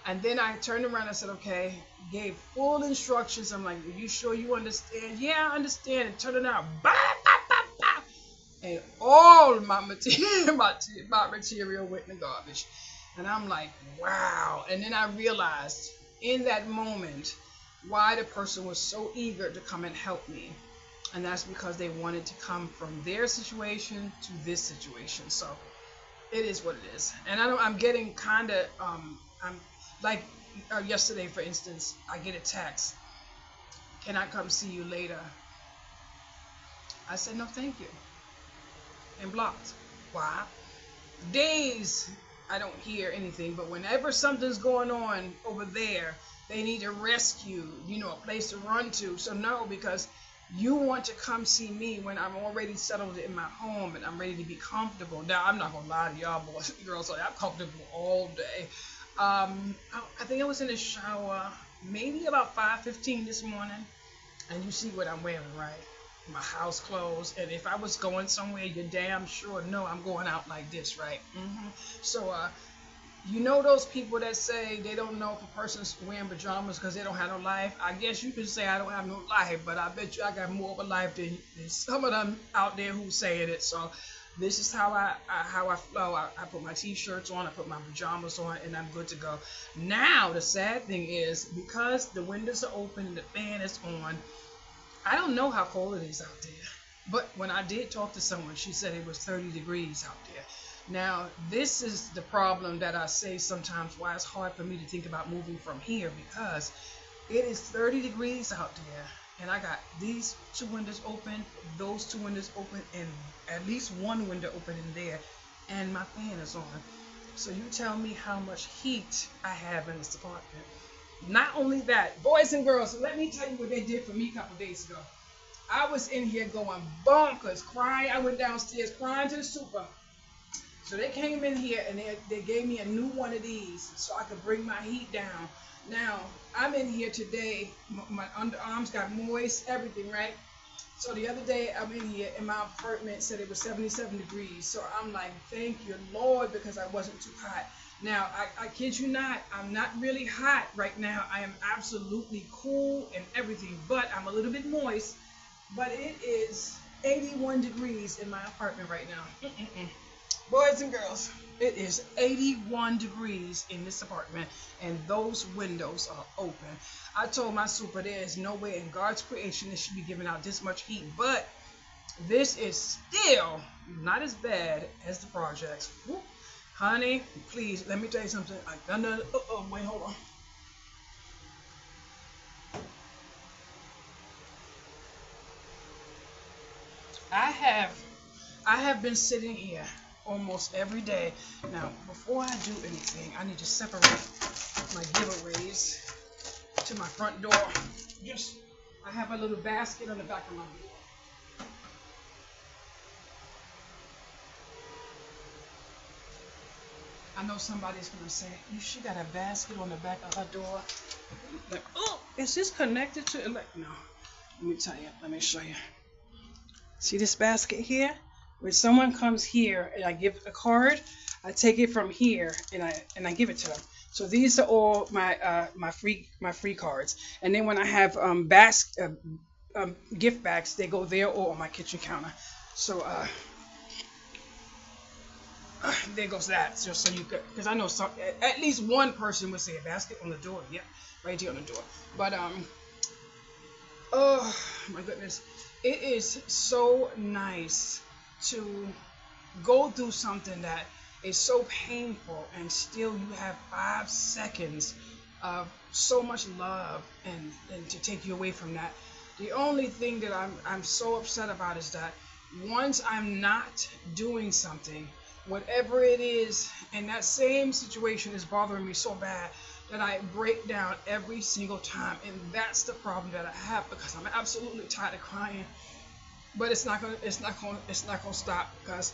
And then I turned around and said, okay, gave full instructions. I'm like, are you sure you understand? Yeah, I understand. And turned it out. Bah, bah, bah, bah. And all my material, my material went in the garbage. And I'm like, wow. And then I realized in that moment why the person was so eager to come and help me. And that's because they wanted to come from their situation to this situation. So it is what it is. And I'm getting kind of, I'm like yesterday, for instance, I get a text, can I come see you later? I said, no, thank you. And blocked. Why? Days I don't hear anything, but whenever something's going on over there, they need a rescue, a place to run to. So no, because You want to come see me when I'm already settled in my home and I'm ready to be comfortable. Now, I'm not going to lie to y'all boys and girls, like, I'm comfortable all day. I think I was in the shower maybe about 5:15 this morning, and you see what I'm wearing, right? My house clothes. And if I was going somewhere, you're damn sure know I'm going out like this, right? So, you know those people that say they don't know if a person's wearing pajamas because they don't have no life? I guess you could say I don't have no life, but I bet you I got more of a life than some of them out there who's saying it. So this is how I flow. I put my t-shirts on, I put my pajamas on, and I'm good to go. Now the sad thing is, because the windows are open and the fan is on, I don't know how cold it is out there. But when I did talk to someone, she said it was 30 degrees out there. Now, this is the problem that I say sometimes why it's hard for me to think about moving from here, because it is 30 degrees out there, and I got these two windows open, those two windows open, and at least one window open in there, and my fan is on. So you tell me how much heat I have in this apartment. Not only that, boys and girls, so let me tell you what they did for me a couple days ago. I was in here going bonkers, crying. I went downstairs crying to the super. So they came in here and they gave me a new one of these so I could bring my heat down. Now, I'm in here today. My underarms got moist, everything, right? So the other day I'm in here and my apartment said it was 77 degrees. So I'm like, thank you, Lord, because I wasn't too hot. Now, I kid you not, I'm not really hot right now. I am absolutely cool and everything, but I'm a little bit moist. But it is 81 degrees in my apartment right now. Boys and girls, it is 81 degrees in this apartment, and those windows are open. I told my super there is no way in God's creation it should be giving out this much heat, but this is still not as bad as the projects. Woo. Honey, please, let me tell you something. Wait, hold on. I have been sitting here almost every day. Now, before I do anything, I need to separate my giveaways to my front door. I have a little basket on the back of my door. I know somebody's going to say, she got a basket on the back of her door. Like, oh, is this connected to it? Like, no. Let me tell you. Let me show you. See this basket here? When someone comes here and I give a card, I take it from here and I give it to them. So these are all my free cards. And then when I have gift bags, they go there or on my kitchen counter. So there goes that. Just so you could, because I know at least one person would say a basket on the door. Yeah, right here on the door. But oh my goodness, it is so nice to go through something that is so painful and still you have 5 seconds of so much love and to take you away from that. The only thing that I'm so upset about is that once I'm not doing something, whatever it is, and that same situation is bothering me so bad that I break down every single time, and that's the problem that I have, because I'm absolutely tired of crying. But it's not gonna stop, because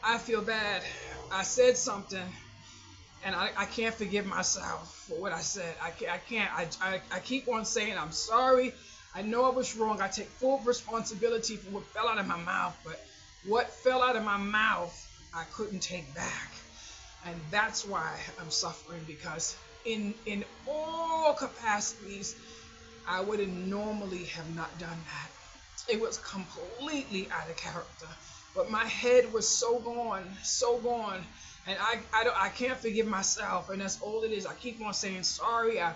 I feel bad. I said something, and I can't forgive myself for what I said. I can't. I keep on saying I'm sorry. I know I was wrong. I take full responsibility for what fell out of my mouth. But what fell out of my mouth, I couldn't take back, and that's why I'm suffering. Because in all capacities, I would normally have not done that. It was completely out of character, but my head was so gone, and I can't forgive myself, and that's all it is. I keep on saying sorry. I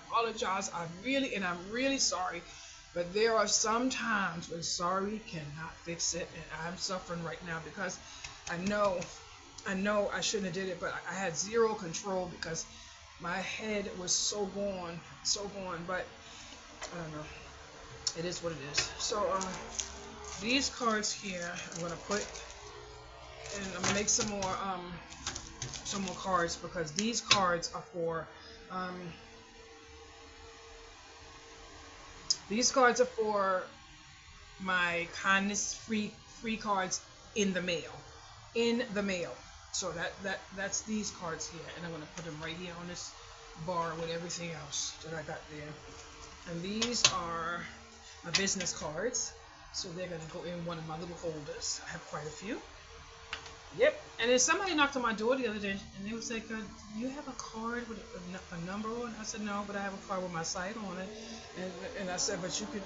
apologize. I'm really sorry, but there are some times when sorry cannot fix it, and I'm suffering right now because I know I shouldn't have did it, but I had zero control because my head was so gone, but I don't know. It is what it is. So these cards here, I'm gonna put, and I'm gonna make some more cards, because these cards are for my kindness free cards in the mail. In the mail. So that's these cards here, and I'm gonna put them right here on this bar with everything else that I got there. And these are my business cards, so they're gonna go in one of my little holders. I have quite a few. Yep. And then somebody knocked on my door the other day, and they was like, "Do you have a card with a number on?" I said, "No, but I have a card with my site on it." And I said, "But you could."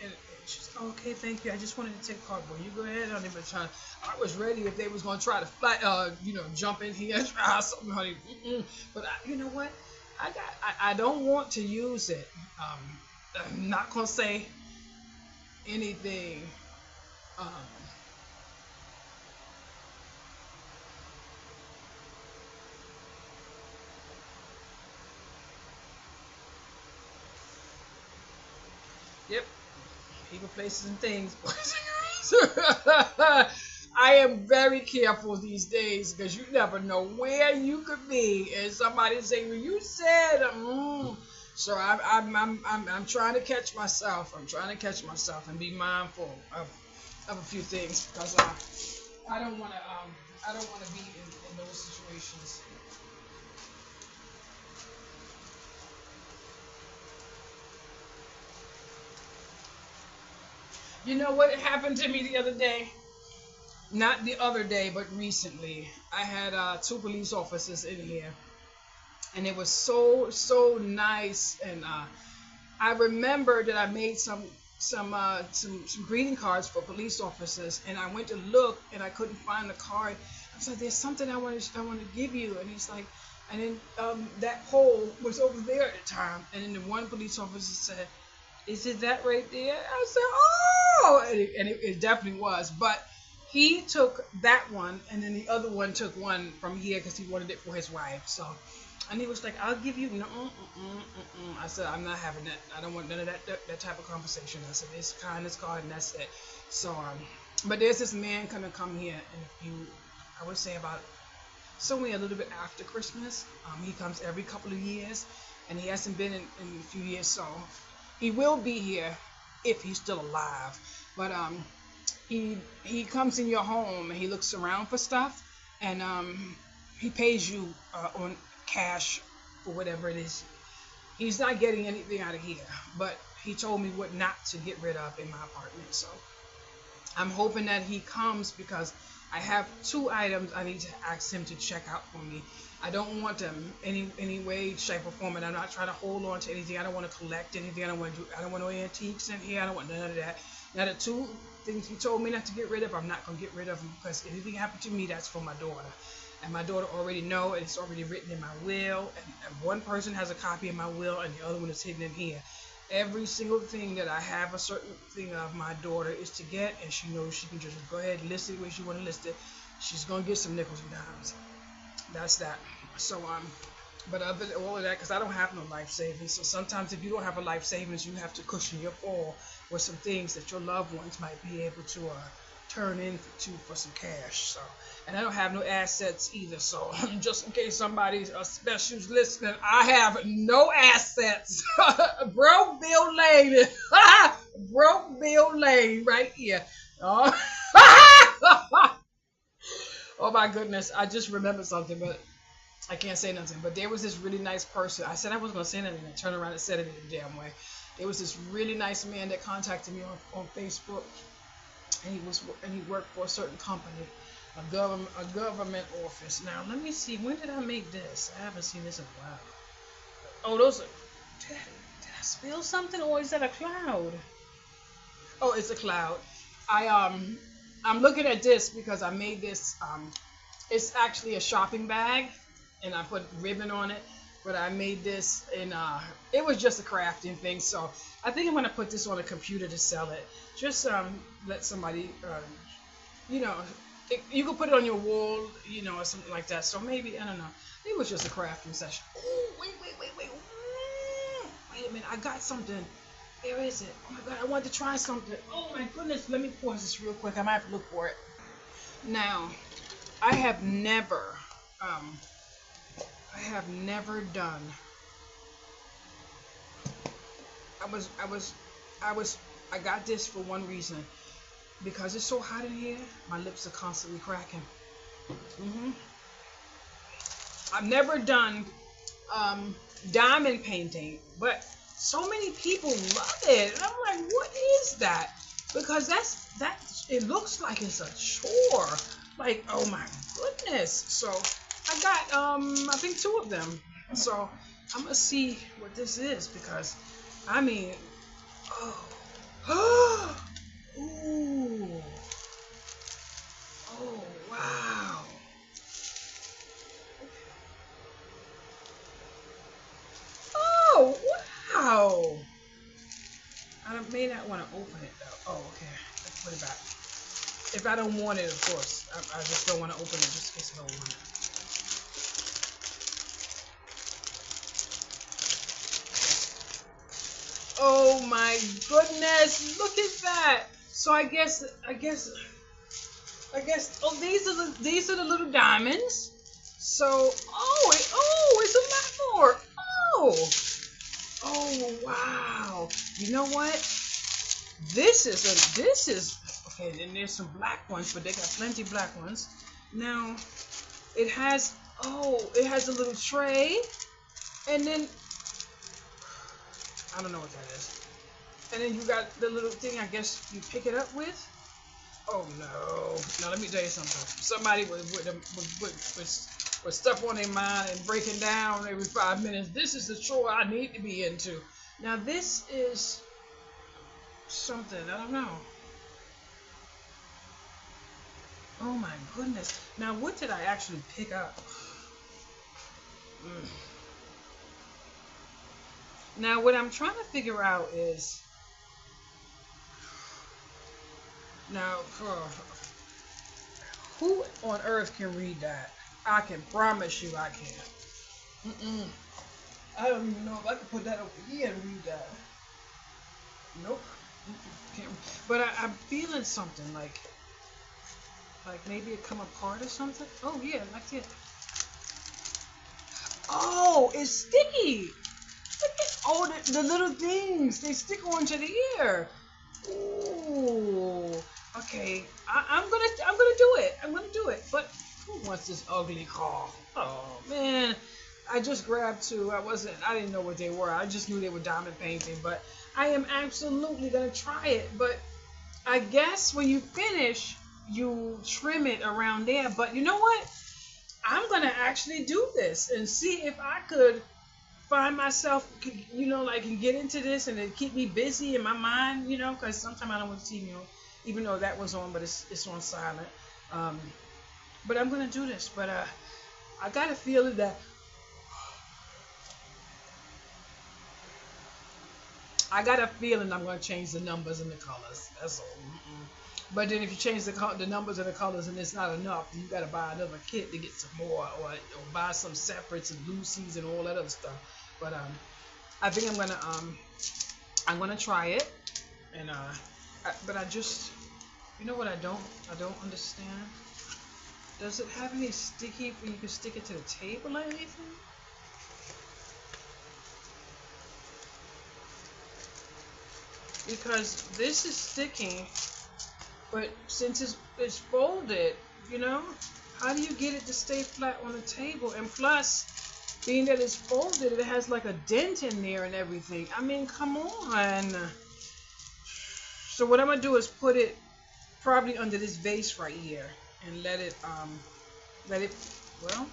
And she's like, "Okay, thank you. I just wanted to take a card." Well, you go ahead, honey. But I was ready if they was gonna try to fly, jump in here and try something, honey. But you know what? I don't want to use it. I'm not gonna say anything. Um, yep. People, places, and things, boys and girls. I am very careful these days because you never know where you could be, and somebody say, "Well, you said," so I'm trying to catch myself. I'm trying to catch myself and be mindful of a few things because I don't want to be in those situations. You know what happened to me the other day? Not the other day, but recently. I had two police officers in here, and it was so nice. And I remember that I made some greeting cards for police officers, and I went to look, and I couldn't find the card. I was like, "There's something I want to give you," and he's like, and then that pole was over there at the time, and then the one police officer said, "Is it that right there?" I said, "Oh," and it definitely was. But he took that one, and then the other one took one from here because he wanted it for his wife. So, and he was like, "I'll give you." No, I said, "I'm not having that. I don't want none of that type of conversation." I said, "It's kindness card, and that's it." So, but there's this man gonna come here in a few, I would say about somewhere a little bit after Christmas. He comes every couple of years, and he hasn't been in a few years, so he will be here if he's still alive. But he comes in your home and he looks around for stuff, and he pays you on cash for whatever it is. He's not getting anything out of here, but he told me what not to get rid of in my apartment. So I'm hoping that he comes because I have two items I need to ask him to check out for me. I don't want them any way, shape, or form, and I'm not trying to hold on to anything. I don't want to collect anything. I don't want no antiques in here. I don't want none of that. Now the two things he told me not to get rid of, I'm not gonna get rid of them because if anything happened to me, that's for my daughter, and my daughter already know, and it's already written in my will. And one person has a copy of my will, and the other one is hidden in here. Every single thing that I have a certain thing of my daughter is to get, and she knows she can just go ahead and list it where she want to list it. She's gonna get some nickels and dimes. That's that. So but other than all of that, because I don't have no life savings, so sometimes if you don't have a life savings, you have to cushion your fall with some things that your loved ones might be able to turn into for some cash. So, and I don't have no assets either. So just in case somebody special's listening, I have no assets. Broke Bill Lane. Broke Bill Lane right here. Oh. Oh my goodness, I just remembered something, but I can't say nothing. But there was this really nice person. I said I wasn't going to say anything. I turned around and said it in a damn way. There was this really nice man that contacted me on Facebook, and he worked for a certain company, a government office. Now let me see, when did I make this? I haven't seen this in a while. Oh, those are. Did I spill something, or is that a cloud? Oh, it's a cloud. I'm looking at this because I made this. It's actually a shopping bag, and I put ribbon on it. But I made this, and it was just a crafting thing. So I think I'm gonna put this on a computer to sell it. Just let somebody, you know, you can put it on your wall, or something like that. So maybe, I don't know. It was just a crafting session. Oh, wait. Wait a minute, I got something. Where is it? Oh my god, I wanted to try something. Oh my goodness, let me pause this real quick. I might have to look for it. Now, I have never, um, done. I was I got this for one reason. Because it's so hot in here, my lips are constantly cracking. I've never done diamond painting, but so many people love it. And I'm like, what is that? Because it looks like it's a chore. Like, oh my goodness. So I got I think 2 of them. So I'm gonna see what this is, because I mean, oh ooh, oh wow. Oh wow. I may not want to open it though. Oh, okay. Let's put it back. If I don't want it, of course. I just don't want to open it just in case I don't want it. Oh my goodness! Look at that. So I guess. Oh, these are the little diamonds. So it's a lot more. Oh wow. You know what? This is okay. Then there's some black ones, but they got plenty black ones. Now it has a little tray, and then I don't know what that is. And then you got the little thing. I guess you pick it up with. Oh no! Now let me tell you something. Somebody with stuff on their mind and breaking down every 5 minutes. This is the chore I need to be into. Now this is something I don't know. Oh my goodness! Now what did I actually pick up? Now what I'm trying to figure out is now who on earth can read that? I can promise you I can't. I don't even know if I can put that over here and read that. Nope. Can't. But I'm feeling something like maybe it come apart or something. Oh yeah, like it. Oh, it's sticky. Look at the little things. They stick onto the ear. Ooh. Okay. I'm gonna do it. I'm gonna do it. But who wants this ugly car? Oh man. I just grabbed 2. I didn't know what they were. I just knew they were diamond painting, but I am absolutely gonna try it. But I guess when you finish, you trim it around there. But you know what? I'm gonna actually do this and see if I could find myself, like, and get into this and it keep me busy in my mind, because sometimes I don't want to TV on, even though that was on, but it's on silent. But I'm gonna do this. But I got a feeling that I'm going to change the numbers and the colors. That's all. But then if you change the numbers and the colors and it's not enough, you got to buy another kit to get some more, or buy some separates and Lucy's and all that other stuff. But I think I'm gonna try it, and but I just, what I don't understand. Does it have any sticky where you can stick it to the table or anything? Because this is sticking, but since it's folded, how do you get it to stay flat on the table? And plus, being that it's folded, it has like a dent in there and everything. I mean, come on. So what I'm gonna do is put it probably under this vase right here and let it, well,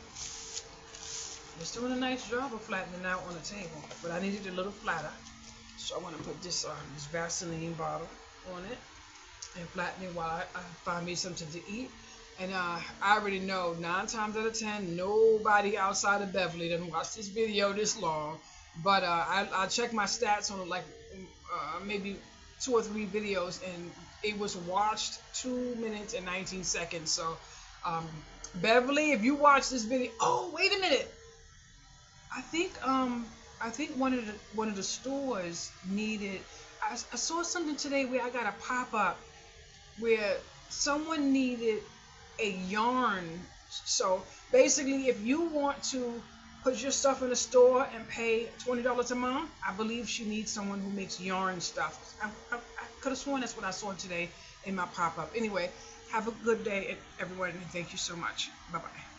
it's doing a nice job of flattening out on the table, but I need it a little flatter. So I want to put this Vaseline bottle on it and flatten it while I find me something to eat. And I already know 9 times out of 10, nobody outside of Beverly doesn't watch this video this long. But I checked my stats on maybe 2 or 3 videos, and it was watched 2 minutes and 19 seconds. So Beverly, if you watch this video, oh wait a minute, I think one of the stores needed. I saw something today where I got a pop-up where someone needed a yarn. So basically, if you want to put your stuff in the store and pay $20 a month, I believe she needs someone who makes yarn stuff. could have sworn that's what I saw today in my pop-up. Anyway, have a good day, everyone, and thank you so much. Bye-bye.